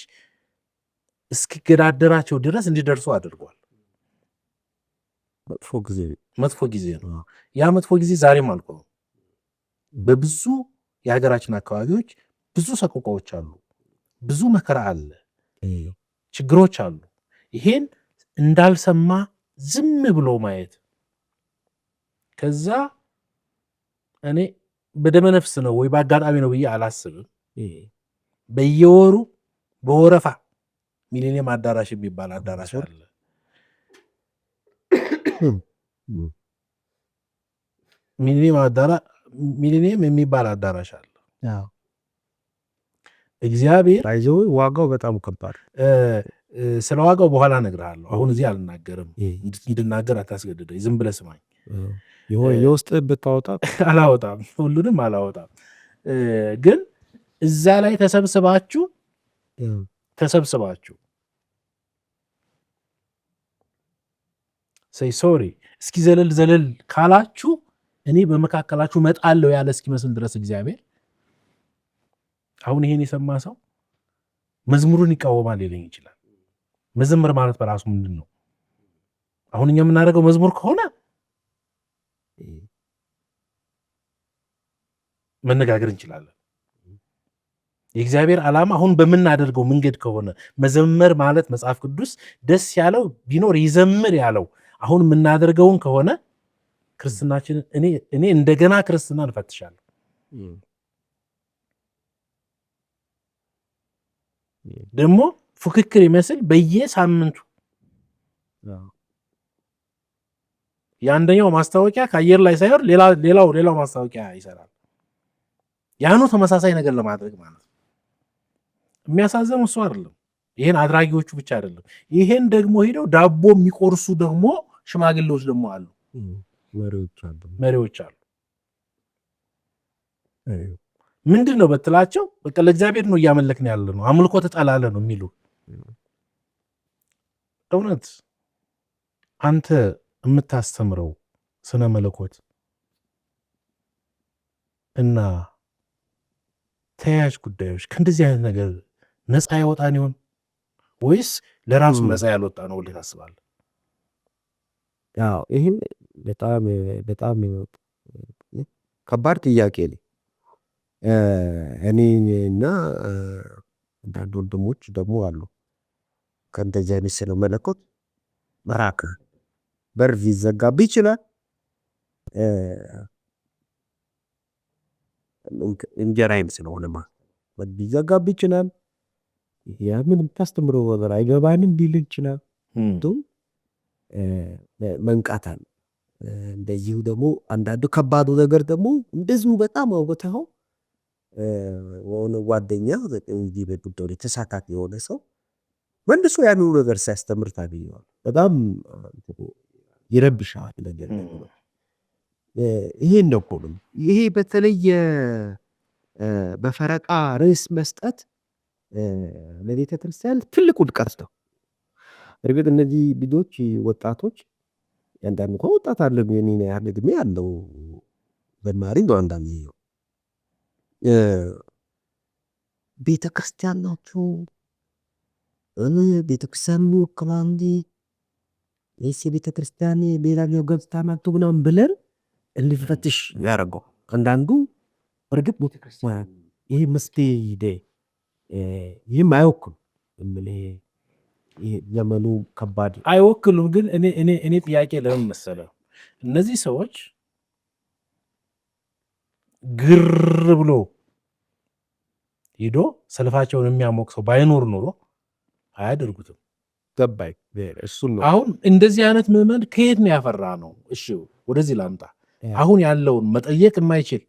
እስኪገዳደራቸው ድረስ እንዲደርሱ አድርጓል። መጥፎ ጊዜ ነው። ያ መጥፎ ጊዜ ዛሬም አልቆመም። በብዙ የሀገራችን አካባቢዎች ብዙ ሰቆቃዎች አሉ፣ ብዙ መከራ አለ፣ ችግሮች አሉ። ይሄን እንዳልሰማ ዝም ብሎ ማየት ከዛ እኔ በደመነፍስ ነው ወይ በአጋጣሚ ነው ብዬ አላስብም። በየወሩ በወረፋ ሚሊኒየም አዳራሽ የሚባል አዳራሽ አለ። ሚሊኒየም የሚባል አዳራሽ አለ። እግዚአብሔር ዋጋው በጣም ከባድ። ስለ ዋጋው በኋላ እነግርሃለሁ። አሁን እዚህ አልናገርም። እንድናገር አታስገድደኝ። ዝም ብለህ ስማኝ። የውስጥ ብታወጣ አላወጣም፣ ሁሉንም አላወጣም። ግን እዛ ላይ ተሰብስባችሁ ሰይ ሶሪ እስኪ ዘለል ካላችሁ እኔ በመካከላችሁ መጣለው ያለ እስኪመስል ድረስ እግዚአብሔር አሁን ይሄን የሰማ ሰው መዝሙሩን ይቃወማል ሊለኝ ይችላል። መዝሙር ማለት በራሱ ምንድን ነው? አሁን እኛ የምናደርገው መዝሙር ከሆነ መነጋገር እንችላለን። የእግዚአብሔር ዓላማ አሁን በምናደርገው መንገድ ከሆነ መዘመር ማለት መጽሐፍ ቅዱስ ደስ ያለው ቢኖር ይዘምር ያለው አሁን የምናደርገውን ከሆነ ክርስትናችንን እኔ እንደገና ክርስትና እንፈትሻለሁ። ደግሞ ፉክክር ይመስል በየሳምንቱ የአንደኛው ማስታወቂያ ከአየር ላይ ሳይሆን ሌላው ማስታወቂያ ይሰራል። ያኑ ተመሳሳይ ነገር ለማድረግ ማለት ነው። የሚያሳዝነው እሱ አይደለም፣ ይሄን አድራጊዎቹ ብቻ አይደለም። ይሄን ደግሞ ሄደው ዳቦ የሚቆርሱ ደግሞ ሽማግሌዎች ደግሞ አሉ፣ መሪዎች አሉ። ምንድን ነው በትላቸው በቃ ለእግዚአብሔር ነው እያመለክን ያለ ነው፣ አምልኮ ተጠላለ ነው የሚሉ። እውነት አንተ የምታስተምረው ስነ መለኮት እና ተያያዥ ጉዳዮች ከእንደዚህ አይነት ነገር ነፃ ያወጣን ይሆን ወይስ ለራሱ ነፃ ያልወጣ ነው ብለህ ታስባለህ? ይህ በጣም ከባድ ጥያቄ ነው። እኔና አንዳንድ ወንድሞች ደግሞ አሉ ከእንደዚህ አይነት ስነ መለኮት መራቅ በር ሊዘጋብህ ይችላል። እንጀራይም ስለሆነ ማለት ሊዘጋብህ ይችላል። ያ ምን የምታስተምረው ነገር አይገባንም ሊል ይችላል። መንቃት አለ። እንደዚሁ ደግሞ አንዳንዱ ከባዱ ነገር ደግሞ እንደዚሁ በጣም አውጥተኸው የሆነ ጓደኛ እንዲህ በጉዳዩ ተሳታፊ የሆነ ሰው መልሶ ያንኑ ነገር ሲያስተምር ታገኘዋለህ። በጣም ይረብሻል ነገር ነው። ይሄን ነው እኮ ነው ይሄ በተለየ በፈረቃ ርዕስ መስጠት ለቤተ ክርስቲያን ትልቅ ውድቀት ነው። እርግጥ እነዚህ ልጆች ወጣቶች ያንዳንዱ እኮ ወጣት አለ የኔ ያህል ዕድሜ ያለው ዘማሪ ነው። አንዳንድ ቤተ ክርስቲያን ናቸው ቤተ ክርስቲያን ወክላንዲ ወይስ የቤተ ክርስቲያን ሌላኛው ገጽታ ናቸው ምናምን ብለን እንፈትሽ ያደረገው አንዳንዱ እርግጥ ቤተ ክርስቲያን ይሄ መስቴ ይህም አይወክሉም እምልህ ዘመኑ ከባድ አይወክሉም። ግን እኔ ጥያቄ ለምን መሰለህ እነዚህ ሰዎች ግር ብሎ ሄዶ ሰልፋቸውን የሚያሞቅ ሰው ባይኖር ኖሮ አያደርጉትም። ገባኝ። እሱን ነው አሁን እንደዚህ አይነት ምዕመን ከየት ነው ያፈራ ነው? እሺ ወደዚህ ላምጣ። አሁን ያለውን መጠየቅ የማይችል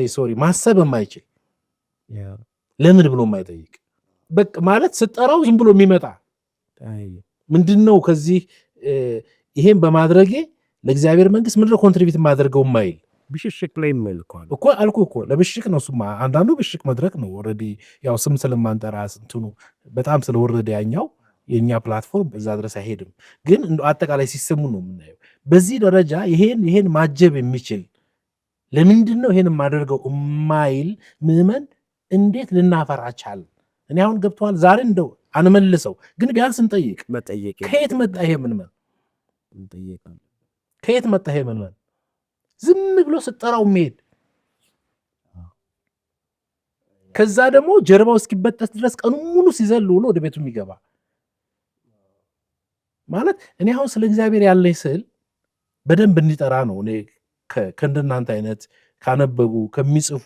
ሶሪ ማሰብ የማይችል ለምን ብሎ የማይጠይቅ በቃ ማለት ስጠራው ዝም ብሎ የሚመጣ ምንድነው ከዚህ ይሄን በማድረጌ ለእግዚአብሔር መንግስት ምንድነው ኮንትሪቢዩት የማደርገው የማይል ብሽሽቅ ላይ መልኳል እኮ አልኩ እኮ ለብሽቅ ነው እሱማ። አንዳንዱ ብሽቅ መድረክ ነው ኦልሬዲ ያው ስም ስለማንጠራ እንትኑ በጣም ስለወረደ ያኛው የኛ ፕላትፎርም በዛ ድረስ አይሄድም። ግን እንደ አጠቃላይ ሲስተሙ ነው የምናየው። በዚህ ደረጃ ይሄን ማጀብ የሚችል ለምንድን ነው ይሄን የማደርገው የማይል ምዕመን እንዴት ልናፈራ ቻል? እኔ አሁን ገብተዋል። ዛሬ እንደው አንመልሰው ግን ቢያንስ እንጠይቅ። ከየት መጣ ይሄ ምዕመን? ከየት መጣ ይሄ ምዕመን? ዝም ብሎ ስጠራው የሚሄድ ከዛ ደግሞ ጀርባው እስኪበጠስ ድረስ ቀኑ ሙሉ ሲዘል ውሎ ወደ ቤቱ የሚገባ ማለት እኔ አሁን ስለ እግዚአብሔር ያለኝ ስዕል በደንብ እንዲጠራ ነው። እኔ ከእንደናንተ አይነት ካነበቡ ከሚጽፉ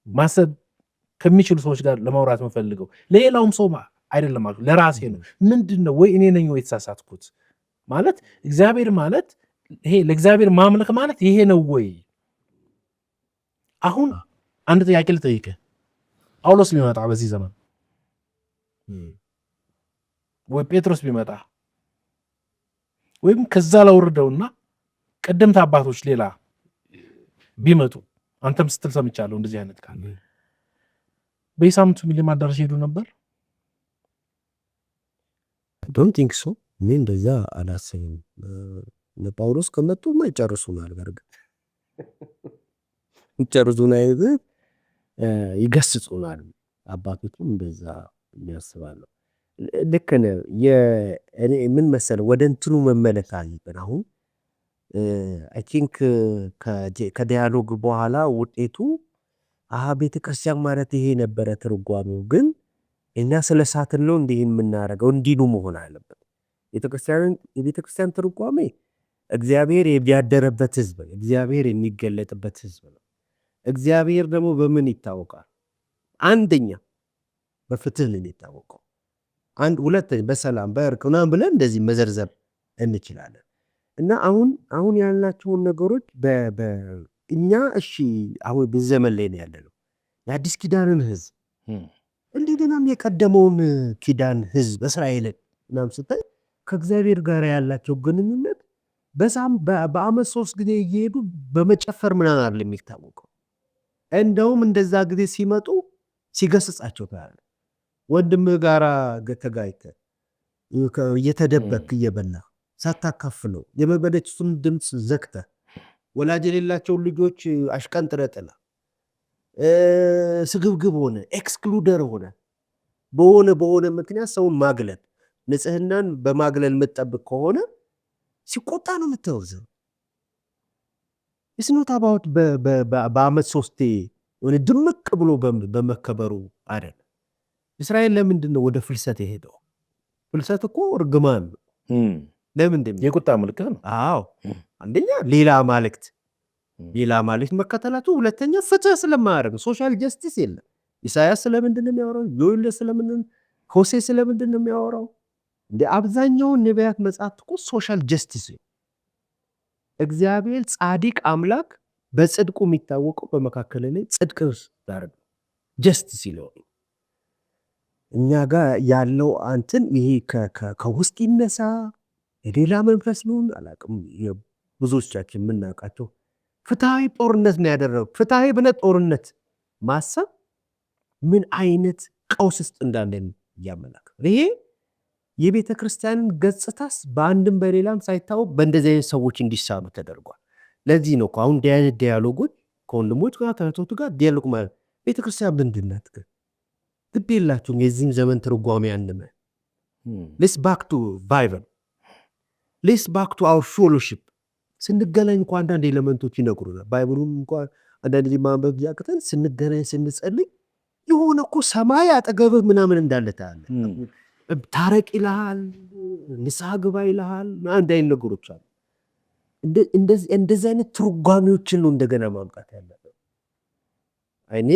ማሰብ ከሚችሉ ሰዎች ጋር ለማውራት የምፈልገው ለሌላውም ሰው አይደለም ማለት ለራሴ ነው። ምንድን ነው ወይ እኔ ነኝ ወይ የተሳሳትኩት? ማለት እግዚአብሔር ማለት ይሄ ለእግዚአብሔር ማምለክ ማለት ይሄ ነው ወይ? አሁን አንድ ጥያቄ ልጠይቅህ። ጳውሎስ ቢመጣ በዚህ ዘመን ወይ ጴጥሮስ ቢመጣ ወይም ከዛ ላውርደውና ቀደምት አባቶች ሌላ ቢመጡ አንተም ስትል ሰምቻለሁ እንደዚህ አይነት ካለ በየሳምንቱ ሚሊዮን አዳራሽ ሄዱ ነበር? ዶንት ቲንክ ሶ። እኔ እንደዛ አላሰብም። ጳውሎስ ከመጡ ይጨርሱናል። በርግጥ ይጨርሱናል፣ ይገስጹናል። አባቶቹም እንደዛ የሚያስባለሁ። ልክ ነህ። እኔ ምን መሰለህ ወደ እንትኑ መመለስ አለብን። አሁን አይ ቲንክ ከዲያሎግ በኋላ ውጤቱ ቤተክርስቲያን ማለት ይሄ ነበረ ትርጓሜው። ግን እኛ ስለ ሳትን ነው እንዲህ የምናደርገው እንዲሉ መሆን አለበት። የቤተክርስቲያን ትርጓሜ እግዚአብሔር የሚያደረበት ህዝብ ነው። እግዚአብሔር የሚገለጥበት ህዝብ ነው። እግዚአብሔር ደግሞ በምን ይታወቃል? አንደኛ በፍትህ ነው የሚታወቀው። ሁለተኛ በሰላም በእርቅ ምናምን ብለን እንደዚህ መዘርዘር እንችላለን። እና አሁን ያልናቸውን ነገሮች እኛ እሺ አሁን በዘመን ላይ ነው ያለነው። የአዲስ ኪዳንን ህዝብ እንደገናም የቀደመውን ኪዳን ህዝብ እስራኤልን ምናምን ስታይ ከእግዚአብሔር ጋር ያላቸው ግንኙነት በአመት 3 ጊዜ እየሄዱ በመጨፈር ምናምን አይደል የሚታወቀው። እንደውም እንደዛ ጊዜ ሲመጡ ሲገስጻቸው ታያለህ። ወንድምህ ጋር ተጋጭተህ እየተደበክ እየበላ ሳታካፍለው የመበለቱን ድምፅ ዘግተህ ወላጅ የሌላቸውን ልጆች አሽቀንጥረህ ጥለህ ስግብግብ ሆነ ኤክስክሉደር ሆነ በሆነ ምክንያት ሰውን ማግለል ንጽህናን በማግለል የምትጠብቅ ከሆነ ሲቆጣ ነው የምትወዘው። እስኖት አባውት በአመት 3 ድምቅ ብሎ በመከበሩ አይደለም። እስራኤል ለምንድን ነው ወደ ፍልሰት የሄደው? ፍልሰት እኮ እርግማን ነው። ለምንድን ነው? የቁጣ ምልክት ነው። አዎ አንደኛ ሌላ ማለክት መከተላቱ፣ ሁለተኛ ፍትህ ስለማያደርግ ሶሻል ጀስቲስ የለም። ኢሳያስ ስለምንድን ነው የሚያወራው? ዮኤል ስለምንድን ሆሴ ስለምንድን ነው የሚያወራው? እንደ አብዛኛውን ነቢያት መጽሐፍት እኮ ሶሻል ጀስቲስ ነው። እግዚአብሔር ጻድቅ አምላክ በጽድቁ የሚታወቀው በመካከል ላይ ጽድቅ ያደርግ ጀስቲስ ይለው። እኛ ጋር ያለው አንትን ይሄ ከውስጥ ይነሳ የሌላ መንፈስ ነው አላውቅም። ብዙዎቻችን የምናውቃቸው ፍትሃዊ ጦርነት ነው ያደረገው። ፍትሃዊ ብነት ጦርነት ማሰብ ምን አይነት ቀውስ ውስጥ እንዳለን ያመላክታል። ይሄ የቤተ ክርስቲያንን ገጽታስ በአንድም በሌላም ሳይታወቅ በእንደዚህ አይነት ሰዎች እንዲሳሉ ተደርጓል። ለዚህ ነው አሁን ዲያሎጎች ከወንድሞች ጋር ተህቶቱ ጋር ዲያሎግ ማለት ቤተ ክርስቲያን ምንድን ናት? ግድ የላችሁም የዚህም ዘመን ትርጓሜ አንመ ሌስ ባክ ቱ ባይብል ሌስ ባክ ቱ አወር ፌሎሺፕ ስንገናኝ እንኳ አንዳንድ ኤሌመንቶች ይነግሩናል። ባይብሉን እንኳ አንዳንድ ጊዜ ማንበብ ያቅተን ስንገናኝ ስንጸልይ የሆነ እኮ ሰማይ አጠገብህ ምናምን እንዳለ ታያለህ። ታረቅ ይልሃል፣ ንስሐ ግባ ይልሃል። አንድ አይነት ነገሮች አሉ። እንደዚህ አይነት ትርጓሜዎችን ነው እንደገና ማምጣት ያለበት። እኔ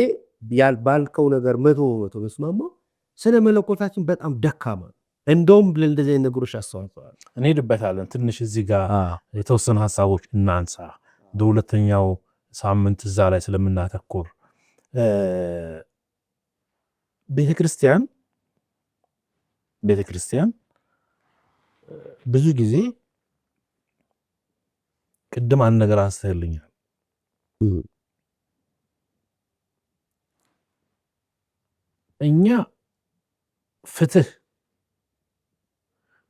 ባልከው ነገር 100% መስማማው። ስለ መለኮታችን በጣም ደካማ ነው። እንደውም ለእንደዚህ አይነት ነገሮች አስተዋጽዋል። እንሄድበታለን። ትንሽ እዚህ ጋር የተወሰኑ ሀሳቦች እናንሳ። በሁለተኛው ሳምንት እዛ ላይ ስለምናተኩር ቤተክርስቲያን ብዙ ጊዜ ቅድም አንድ ነገር አንስተህልኛል። እኛ ፍትህ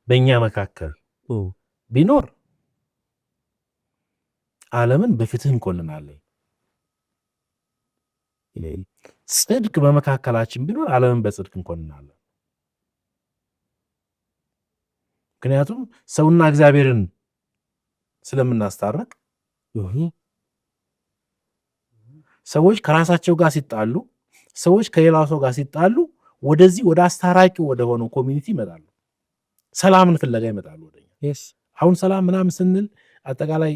በእኛ መካከል ቢኖር ዓለምን በፍትህ እንኮንናለን። ጽድቅ በመካከላችን ቢኖር ዓለምን በጽድቅ እንኮንናለን። ምክንያቱም ሰውና እግዚአብሔርን ስለምናስታርቅ ሰዎች ከራሳቸው ጋር ሲጣሉ፣ ሰዎች ከሌላው ሰው ጋር ሲጣሉ ወደዚህ ወደ አስታራቂው ወደ ሆነው ኮሚኒቲ ይመጣሉ። ሰላምን ፍለጋ ይመጣሉ ወደኛ። አሁን ሰላም ምናምን ስንል አጠቃላይ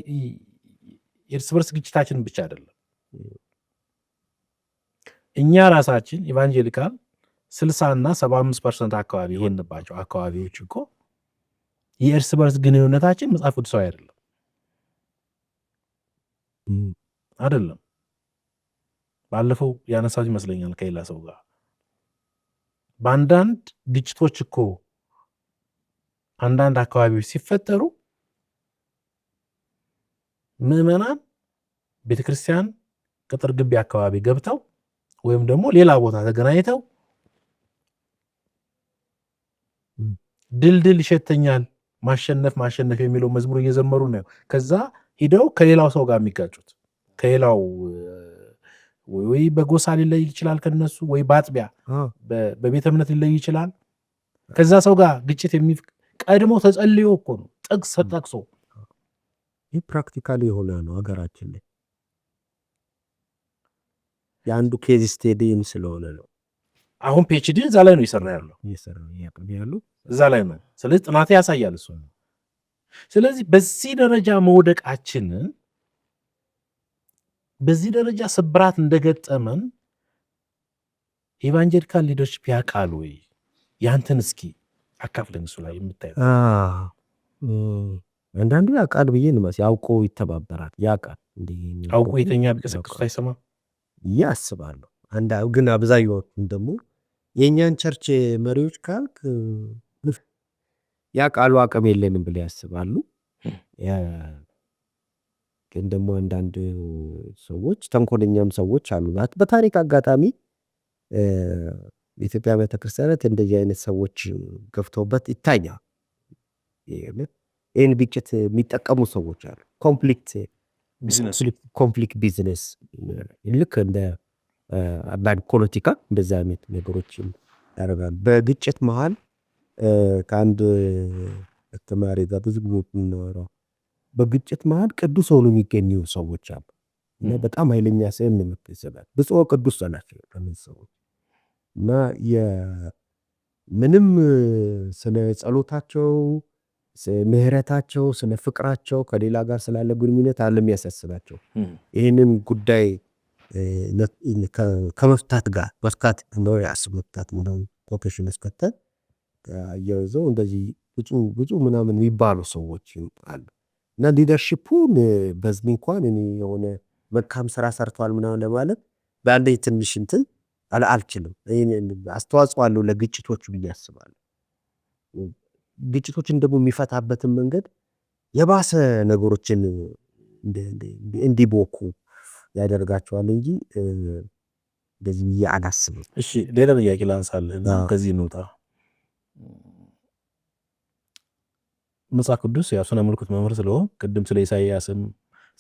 የእርስ በርስ ግጭታችንን ብቻ አይደለም። እኛ ራሳችን ኢቫንጀሊካል 60% እና 75% አካባቢ የሆንባቸው አካባቢዎች እኮ የእርስ በርስ ግንኙነታችን መጽሐፍ ቅዱሳዊ አይደለም። ባለፈው ያነሳት ይመስለኛል ከሌላ ሰው ጋር በአንዳንድ ግጭቶች እኮ አንዳንድ አካባቢዎች ሲፈጠሩ ምዕመናን ቤተክርስቲያን ቅጥር ግቢ አካባቢ ገብተው ወይም ደግሞ ሌላ ቦታ ተገናኝተው ድልድል ይሸተኛል ማሸነፍ የሚለው መዝሙር እየዘመሩ ነው። ከዛ ሂደው ከሌላው ሰው ጋር የሚጋጩት ከሌላው ወይ በጎሳ ሊለይ ይችላል ከነሱ ወይ በአጥቢያ በቤተ እምነት ሊለይ ይችላል። ከዛ ሰው ጋር ግጭት ቀድሞ ተጸልዮ እኮ ነው ጥቅስ ተጠቅሶ። ይህ ፕራክቲካሊ የሆነ ነው ሀገራችን ላይ። የአንዱ ኬዝ ስቴዲየም ስለሆነ ነው። አሁን ፒኤችዲ እዛ ላይ ነው ይሰራ ያለው እዛ ላይ ነው። ስለዚህ ጥናት ያሳያል እሱ ነው። ስለዚህ በዚህ ደረጃ መውደቃችንን በዚህ ደረጃ ስብራት እንደገጠመን ኢቫንጀሊካል ሊደርሺፕ ያውቃል ወይ? ያንተን እስኪ አካፍለን እሱ ላይ የምታየው። አንዳንዱ ያውቃል ብዬ ነው ያውቆ ይተባበራል። ያውቃል አውቆ የተኛ ቢቀሰቅሱት አይሰማም ያስባለሁ። ግን አብዛኛዎቹም ደግሞ የእኛን ቸርች መሪዎች ካልክ ያውቃሉ አቅም የለንም ብለው ያስባሉ። ግን ደግሞ አንዳንድ ሰዎች ተንኮለኛም ሰዎች አሉ። በታሪክ አጋጣሚ የኢትዮጵያ ቤተክርስቲያናት እንደዚህ አይነት ሰዎች ገፍተውበት ይታያል። ይህን ግጭት የሚጠቀሙ ሰዎች አሉ። ኮንፍሊክት ቢዝነስ ልክ እንደ አንዳንድ ፖለቲካ እንደዚ አይነት ነገሮችን ያደርጋሉ። በግጭት መሀል ከአንድ ተማሪ ጋር ብዙ ጊዜ የምናወራው በግጭት መሀል ቅዱስ ሆኖ የሚገኙ ሰዎች አሉ እና በጣም ኃይለኛ ስም ነው የምትሰጣት ብፁዕ ቅዱስ ናቸው ሰዎች እና ምንም ስለ ጸሎታቸው፣ ምህረታቸው፣ ስለ ፍቅራቸው ከሌላ ጋር ስላለ ግንኙነት አለም ያሳስባቸው። ይህንን ጉዳይ ከመፍታት ጋር መፍታት ነው ያስመፍታት ነው ፕሮፌሽን እስከተል አያይዘው እንደዚህ ብዙ ምናምን የሚባሉ ሰዎች አሉ እና ሊደርሺፑን በዚህ እንኳን እኔ የሆነ መልካም ስራ ሰርቷል ምናምን ለማለት በአንዴ ትንሽ እንትን አልችልም። አስተዋጽኦ አለው ለግጭቶቹ ብዬ አስባለሁ። ግጭቶችን ደግሞ የሚፈታበትን መንገድ የባሰ ነገሮችን እንዲቦኩ ያደርጋቸዋል እንጂ እንደዚህ ብዬ አላስብም። እሺ ሌላ ጥያቄ ላንሳልህና ከዚህ እንውጣ። መጽሐፍ ቅዱስ ያው ስነ ምልክት መምህር ስለሆን ቅድም ስለ ኢሳይያስም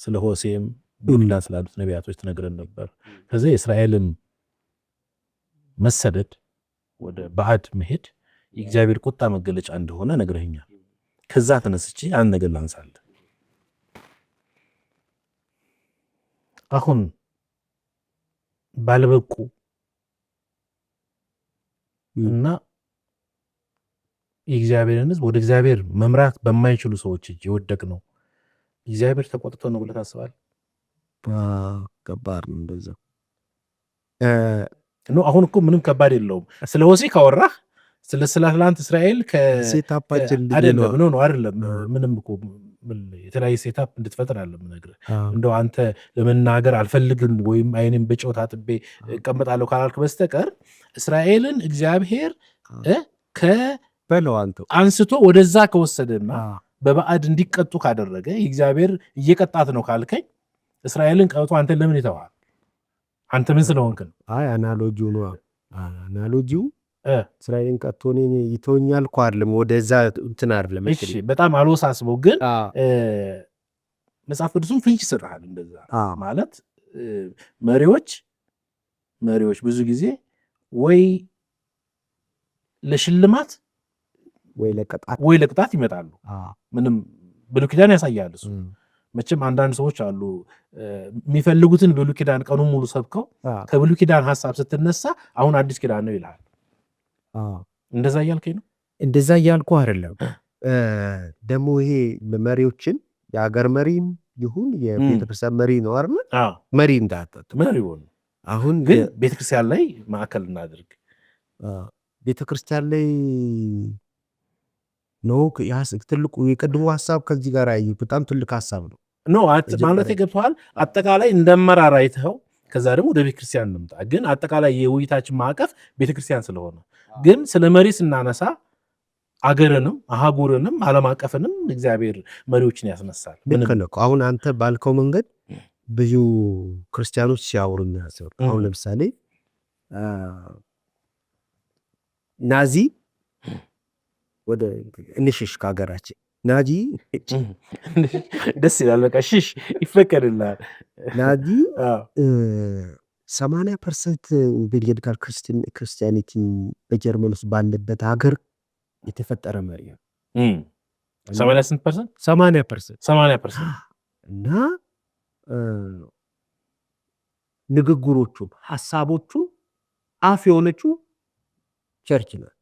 ስለ ሆሴም ብሉይና ስላሉት ነቢያቶች ትነግረን ነበር። ከዚህ የእስራኤልን መሰደድ ወደ ባዕድ መሄድ የእግዚአብሔር ቁጣ መገለጫ እንደሆነ ነግረኸኛል። ከዛ ተነስቼ አንድ ነገር ላንሳልህ። አሁን ባልበቁ እና የእግዚአብሔርን ሕዝብ ወደ እግዚአብሔር መምራት በማይችሉ ሰዎች እጅ የወደቅ ነው እግዚአብሔር ተቆጥቶ ነው ብለህ ታስባለህ? ከባድ ነው እንደዛ ነው። አሁን እኮ ምንም ከባድ የለውም። ስለ ሆሴ ካወራህ ስለ ትላንት እስራኤል አይደለም ምንም እኮ የተለያየ ሴታፕ እንድትፈጥር አለ ምነግርህ። እንደው አንተ ለመናገር አልፈልግም ወይም አይኔም በጨው ታጥቤ እቀመጣለሁ ካላልክ በስተቀር እስራኤልን እግዚአብሔር አንስቶ ወደዛ ከወሰደና በባዕድ እንዲቀጡ ካደረገ እግዚአብሔር እየቀጣት ነው ካልከኝ እስራኤልን ቀጥቶ አንተን ለምን ይተዋል? አንተ ምን ስለሆንክ ነው? አናሎጂው ነው። አናሎጂው እስራኤልን ቀጥቶ እኔን ይተውኛል እኮ አይደለም፣ ወደዛ እንትን አይደለም። እሺ በጣም አልወሳስበው፣ ግን መጽሐፍ ቅዱስም ፍንጭ ይሰጣል። እንደዛ ማለት መሪዎች ብዙ ጊዜ ወይ ለሽልማት ወይ ለቅጣት ይመጣሉ። ምንም ብሉይ ኪዳን ያሳያል እሱ። መቼም አንዳንድ ሰዎች አሉ የሚፈልጉትን ብሉይ ኪዳን ቀኑን ሙሉ ሰብከው ከብሉይ ኪዳን ሐሳብ ስትነሳ አሁን አዲስ ኪዳን ነው ይላል። እንደዛ እያልከኝ ነው? እንደዛ እያልኩ አይደለም። ደግሞ ይሄ መሪዎችን የሀገር መሪም ይሁን የቤተክርስቲያን መሪ ነው አይደል? መሪ እንዳጠጥ መሪውን አሁን ግን ቤተክርስቲያን ላይ ማዕከል እናድርግ። ቤተክርስቲያን ላይ ነው ትልቁ የቀድሞ ሐሳብ ከዚህ ጋር ያዩ በጣም ትልቅ ሐሳብ ነው። ማለት ገብቶሃል? አጠቃላይ እንደመራራ አይተኸው ከዛ ደግሞ ወደ ቤተክርስቲያን እንምጣ። ግን አጠቃላይ የውይይታችን ማዕቀፍ ቤተክርስቲያን ስለሆነ ግን ስለ መሪ ስናነሳ አገርንም አህጉርንም ዓለም አቀፍንም እግዚአብሔር መሪዎችን ያስነሳል። ልክ ነው። አሁን አንተ ባልከው መንገድ ብዙ ክርስቲያኖች ሲያወሩ እናያቸው። አሁን ለምሳሌ ናዚ ወደ እንሽሽ ከሀገራችን ናዚ ደስ ይላል። በቃ ሽሽ ይፈቀድልሃል። ናዚ 80% ኢቫንጀሊካል ክርስቲያኒቲ በጀርመን ውስጥ ባለበት ሀገር የተፈጠረ መሪ ነው። 80% እና ንግግሮቹም ሐሳቦቹም አፍ የሆነችው ቸርች ናት።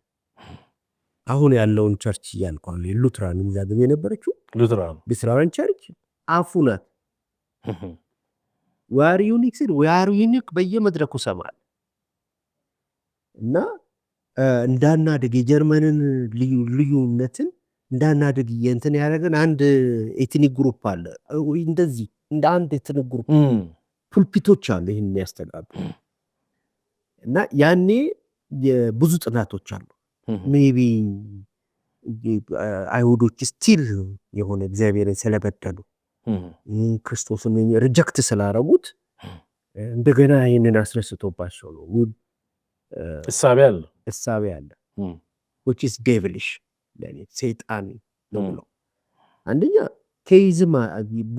አሁን ያለውን ቸርች እያልኳል ሉትራን የሚዛግብ የነበረችው ሉትራን ቸርች አፉ ናት። ዋር ዩኒክ ሲል ዋር ዩኒክ በየመድረኩ ሰማል እና እንዳናድግ የጀርመንን ልዩነትን እንዳናድግ እንትን ያደረገን አንድ ኤትኒክ ግሩፕ አለ። እንደዚህ እንደ አንድ ኤትኒክ ግሩፕ ፑልፒቶች አሉ ይህን የሚያስተጋቡ እና ያኔ ብዙ ጥናቶች አሉ። ሜቢ አይሁዶች ስቲል የሆነ እግዚአብሔርን ስለበደሉ ክርስቶስን ሪጀክት ስላረጉት እንደገና ይህንን አስነስቶባቸው ነው እሳቤ አለ which is devilish ለኔ ሰይጣን ነው ብለው አንደኛ ቴይዝም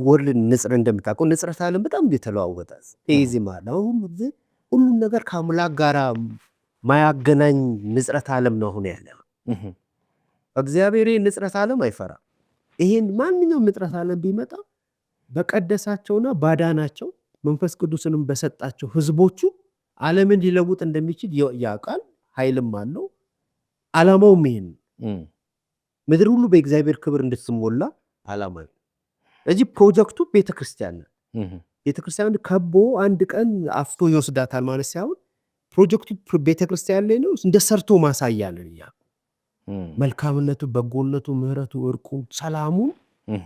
ወርልድ ንጽር እንደምታውቀው ንጽረት ዓለም በጣም የተለዋወጠ ቴይዝም አለ። ሁሉም ነገር ከአምላክ ጋር ማያገናኝ ንጽረት ዓለም ነው ሆነ ያለው። እግዚአብሔር ንጽረት ዓለም አይፈራም። ይሄን ማንኛውም ንጽረት ዓለም ቢመጣ በቀደሳቸውና ባዳናቸው መንፈስ ቅዱስንም በሰጣቸው ህዝቦቹ ዓለምን ሊለውጥ እንደሚችል ያውቃል። ኃይልም አለው። ዓላማውም ይሄን ምድር ሁሉ በእግዚአብሔር ክብር እንድትሞላ ዓላማ ነው። እዚህ ፕሮጀክቱ ቤተክርስቲያን ነው። ቤተክርስቲያን ከቦ አንድ ቀን አፍቶ ይወስዳታል ማለት ሳይሆን ፕሮጀክቱ ቤተክርስቲያን ላይ ነው። እንደ ሰርቶ ማሳያ ነው። ያ መልካምነቱ፣ በጎነቱ፣ ምህረቱ፣ እርቁ፣ ሰላሙ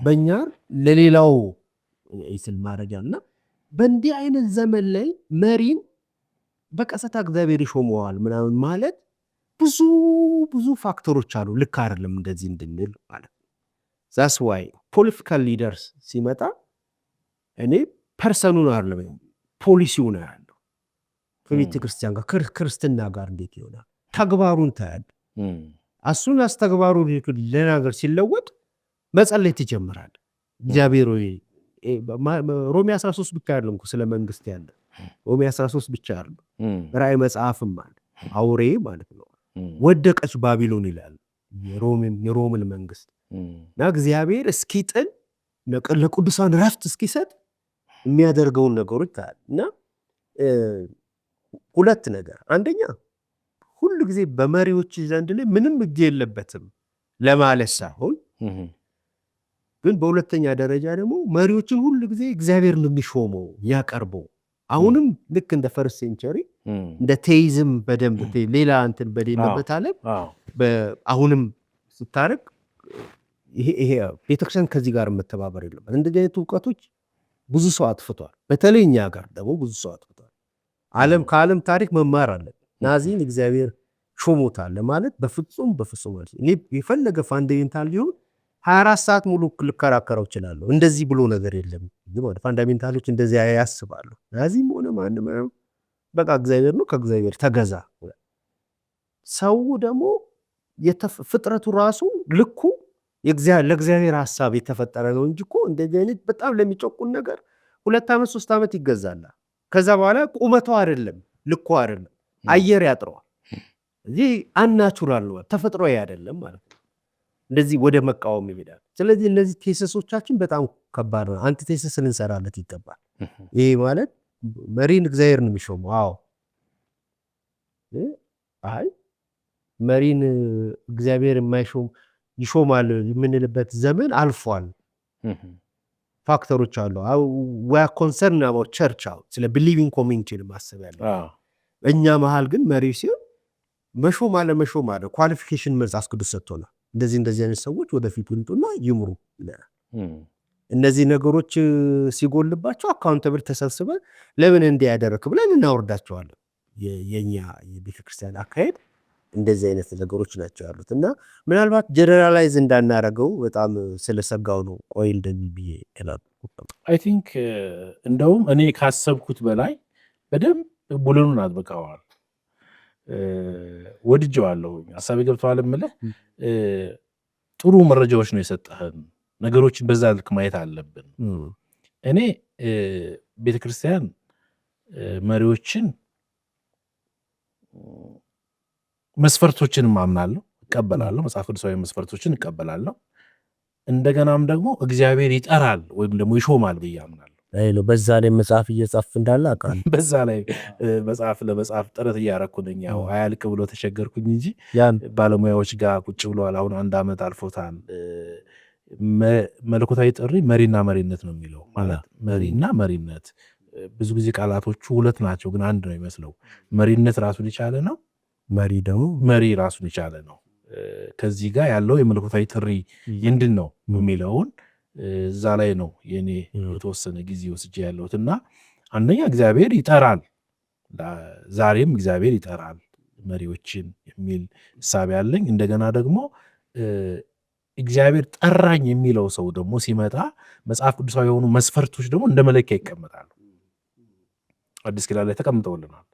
በእኛ ለሌላው ይስል ማረጃና በእንዲህ አይነት ዘመን ላይ መሪን በቀሰታ እግዚአብሔር ይሾመዋል ምናምን ማለት ብዙ ፋክተሮች አሉ። ልክ አይደለም እንደዚህ እንድንል ማለት ነው። ዛስ ዋይ ፖለቲካል ሊደርስ ሲመጣ እኔ ፐርሰኑን አይደለም ፖሊሲው ነው ያለው። ከቤተ ክርስቲያን ጋር ክርስትና ጋር እንዴት ይሆናል? ተግባሩን ታያል። እሱን አስተግባሩ ለናገር ሲለወጥ መጸለይ ትጀምራል። እግዚአብሔር ሆይ ሮሜ 13 ብቻ አይደለም ስለ መንግስት ያለ ሮሜ 13 ብቻ አይደለም። ራእይ መጽሐፍም አለ አውሬ ማለት ነው ወደቀች ባቢሎን ይላል የሮምን መንግስት እና እግዚአብሔር እስኪጥል ለቅዱሳን ረፍት እስኪሰጥ የሚያደርገውን ነገሮች ታያል። እና ሁለት ነገር፣ አንደኛ ሁሉ ጊዜ በመሪዎች ዘንድ ላይ ምንም እጅ የለበትም ለማለት ሳይሆን ግን በሁለተኛ ደረጃ ደግሞ መሪዎችን ሁሉ ጊዜ እግዚአብሔር ነው የሚሾመው ያቀርበው። አሁንም ልክ እንደ ፈርስት ሴንቸሪ እንደ ቴይዝም በደንብ ሌላ እንትን በሌለበት ዓለም አሁንም ስታረቅ ይሄ ቤተክርስቲያን ከዚህ ጋር መተባበር የለበት። እንደዚህ አይነት እውቀቶች ብዙ ሰው አጥፍቷል። በተለይ እኛ ጋር ደግሞ ብዙ ሰው አጥፍቷል። ከዓለም ታሪክ መማር አለ። ናዚን እግዚአብሔር ሾሞታል ማለት በፍጹም እኔ የፈለገ ፋንዳሜንታል ሊሆን 24 ሰዓት ሙሉ ልከራከረው እችላለሁ። እንደዚህ ብሎ ነገር የለም። ፋንዳሜንታሎች እንደዚህ ያስባሉ። ናዚም ሆነ ማንም በቃ እግዚአብሔር ነው፣ ከእግዚአብሔር ተገዛ። ሰው ደግሞ ፍጥረቱ ራሱ ልኩ ለእግዚአብሔር ሐሳብ የተፈጠረ ነው እንጂ እኮ እንደዚህ አይነት በጣም ለሚጨቁን ነገር 2 ዓመት 3 ዓመት ይገዛል። ከዛ በኋላ ቁመቱ አይደለም ልኩ አይደለም አየር ያጥረዋል። እዚህ አንናቹራል ነው፣ ተፈጥሮዬ አይደለም ማለት ነው። እንደዚህ ወደ መቃወም ይሄዳል። ስለዚህ እነዚህ ቴሲሶቻችን በጣም ከባድ ነው። አንቲ ቴሲስ ልንሰራለት ይገባል። ይሄ ማለት መሪን እግዚአብሔር ነው የሚሾመው። አዎ መሪን እግዚአብሔር የማይሾም ይሾማል የምንልበት ዘመን አልፏል። ፋክተሮች አሉ። ዊ አር ኮንሰርን አባውት ቸርች ስለ ቢሊቪንግ ኮሚኒቲ ማሰብ ያለው እኛ መሀል ግን መሪ ሲሆን መሾም አለ ኳሊፊኬሽን መጽሐፍ ቅዱስ ሰጥቶናል። እንደዚህ አይነት ሰዎች ወደፊት ይምጡና ይምሩ ይላል። እነዚህ ነገሮች ሲጎልባቸው አካውንተብል ተሰብስበን ለምን እንዲያደርክ ብለን እናወርዳቸዋለን። የኛ የቤተክርስቲያን አካሄድ እንደዚህ አይነት ነገሮች ናቸው ያሉት እና ምናልባት ጀነራላይዝ እንዳናረገው በጣም ስለሰጋው ነው። ቆይ እንደዚህ ብዬ እላለሁ። አይ ቲንክ እንደውም እኔ ካሰብኩት በላይ በደንብ ቡድኑን አጥብቀዋል። ወድጀዋለሁ። ሀሳቤ ገብተዋል የምልህ ጥሩ መረጃዎች ነው የሰጠህን። ነገሮችን በዛ ልክ ማየት አለብን። እኔ ቤተክርስቲያን መሪዎችን መስፈርቶችንም አምናለሁ፣ እቀበላለሁ። መጽሐፍ ቅዱሳዊ መስፈርቶችን እቀበላለሁ። እንደገናም ደግሞ እግዚአብሔር ይጠራል ወይም ደግሞ ይሾማል ብዬ አምናለሁ። ነው። በዛ ላይ መጽሐፍ እየጻፍ እንዳለ አውቃለሁ። በዛ ላይ መጽሐፍ ለመጽሐፍ ጥረት እያረኩ ነኝ። ያው አያልቅ ብሎ ተቸገርኩኝ እንጂ ባለሙያዎች ጋር ቁጭ ብለዋል። አሁን 1 ዓመት አልፎታል። መለኮታዊ ጥሪ መሪና መሪነት ነው የሚለው ማለት መሪና መሪነት። ብዙ ጊዜ ቃላቶቹ 2 ናቸው፣ ግን አንድ ነው ይመስለው። መሪነት ራሱን የቻለ ነው፣ መሪ ራሱን የቻለ ነው። ከዚህ ጋር ያለው የመለኮታዊ ጥሪ ምንድን ነው የሚለውን እዛ ላይ ነው የኔ የተወሰነ ጊዜ ወስጄ ያለሁት። እና አንደኛ እግዚአብሔር ይጠራል፣ ዛሬም እግዚአብሔር ይጠራል መሪዎችን የሚል እሳቤ አለኝ። እንደገና ደግሞ እግዚአብሔር ጠራኝ የሚለው ሰው ደግሞ ሲመጣ መጽሐፍ ቅዱሳዊ የሆኑ መስፈርቶች ደግሞ እንደ መለኪያ ይቀመጣሉ። አዲስ ኪዳን ላይ ተቀምጠውልናል።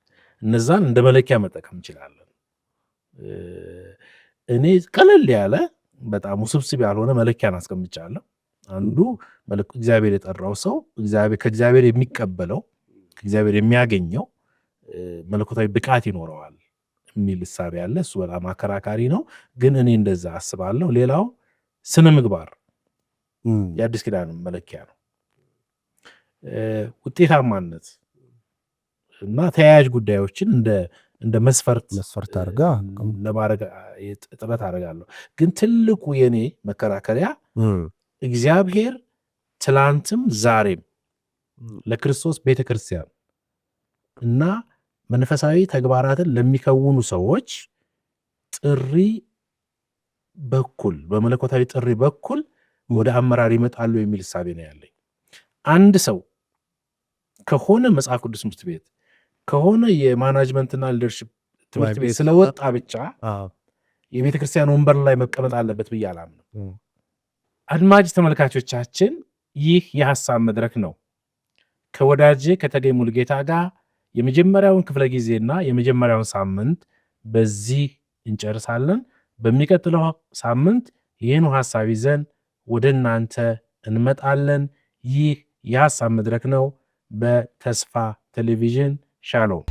እነዛን እንደ መለኪያ መጠቀም እንችላለን። እኔ ቀለል ያለ በጣም ውስብስብ ያልሆነ መለኪያን አስቀምጫለሁ። አንዱ እግዚአብሔር የጠራው ሰው ከእግዚአብሔር የሚቀበለው ከእግዚአብሔር የሚያገኘው መለኮታዊ ብቃት ይኖረዋል የሚል እሳቤ ያለ፣ እሱ በጣም አከራካሪ ነው፣ ግን እኔ እንደዛ አስባለሁ። ሌላው ስነ ምግባር የአዲስ ኪዳን መለኪያ ነው። ውጤታማነት እና ተያያዥ ጉዳዮችን እንደ መስፈርት አድርጋ ለማድረግ ጥረት አደርጋለሁ። ግን ትልቁ የኔ መከራከሪያ እግዚአብሔር ትላንትም ዛሬም ለክርስቶስ ቤተክርስቲያን እና መንፈሳዊ ተግባራትን ለሚከውኑ ሰዎች ጥሪ በኩል በመለኮታዊ ጥሪ በኩል ወደ አመራር ይመጣሉ የሚል እሳቤ ነው ያለኝ። አንድ ሰው ከሆነ መጽሐፍ ቅዱስ ትምህርት ቤት ከሆነ የማናጅመንትና ሊደርሺፕ ትምህርት ቤት ስለወጣ ብቻ የቤተ ክርስቲያን ወንበር ላይ መቀመጥ አለበት ብዬ አላምንም። አድማጭ ተመልካቾቻችን፣ ይህ የሐሳብ መድረክ ነው። ከወዳጄ ከተገኝ ሙሉጌታ ጋር የመጀመሪያውን ክፍለ ጊዜና የመጀመሪያውን ሳምንት በዚህ እንጨርሳለን። በሚቀጥለው ሳምንት ይህን ሐሳብ ይዘን ወደ እናንተ እንመጣለን። ይህ የሐሳብ መድረክ ነው በተስፋ ቴሌቪዥን። ሻሎም።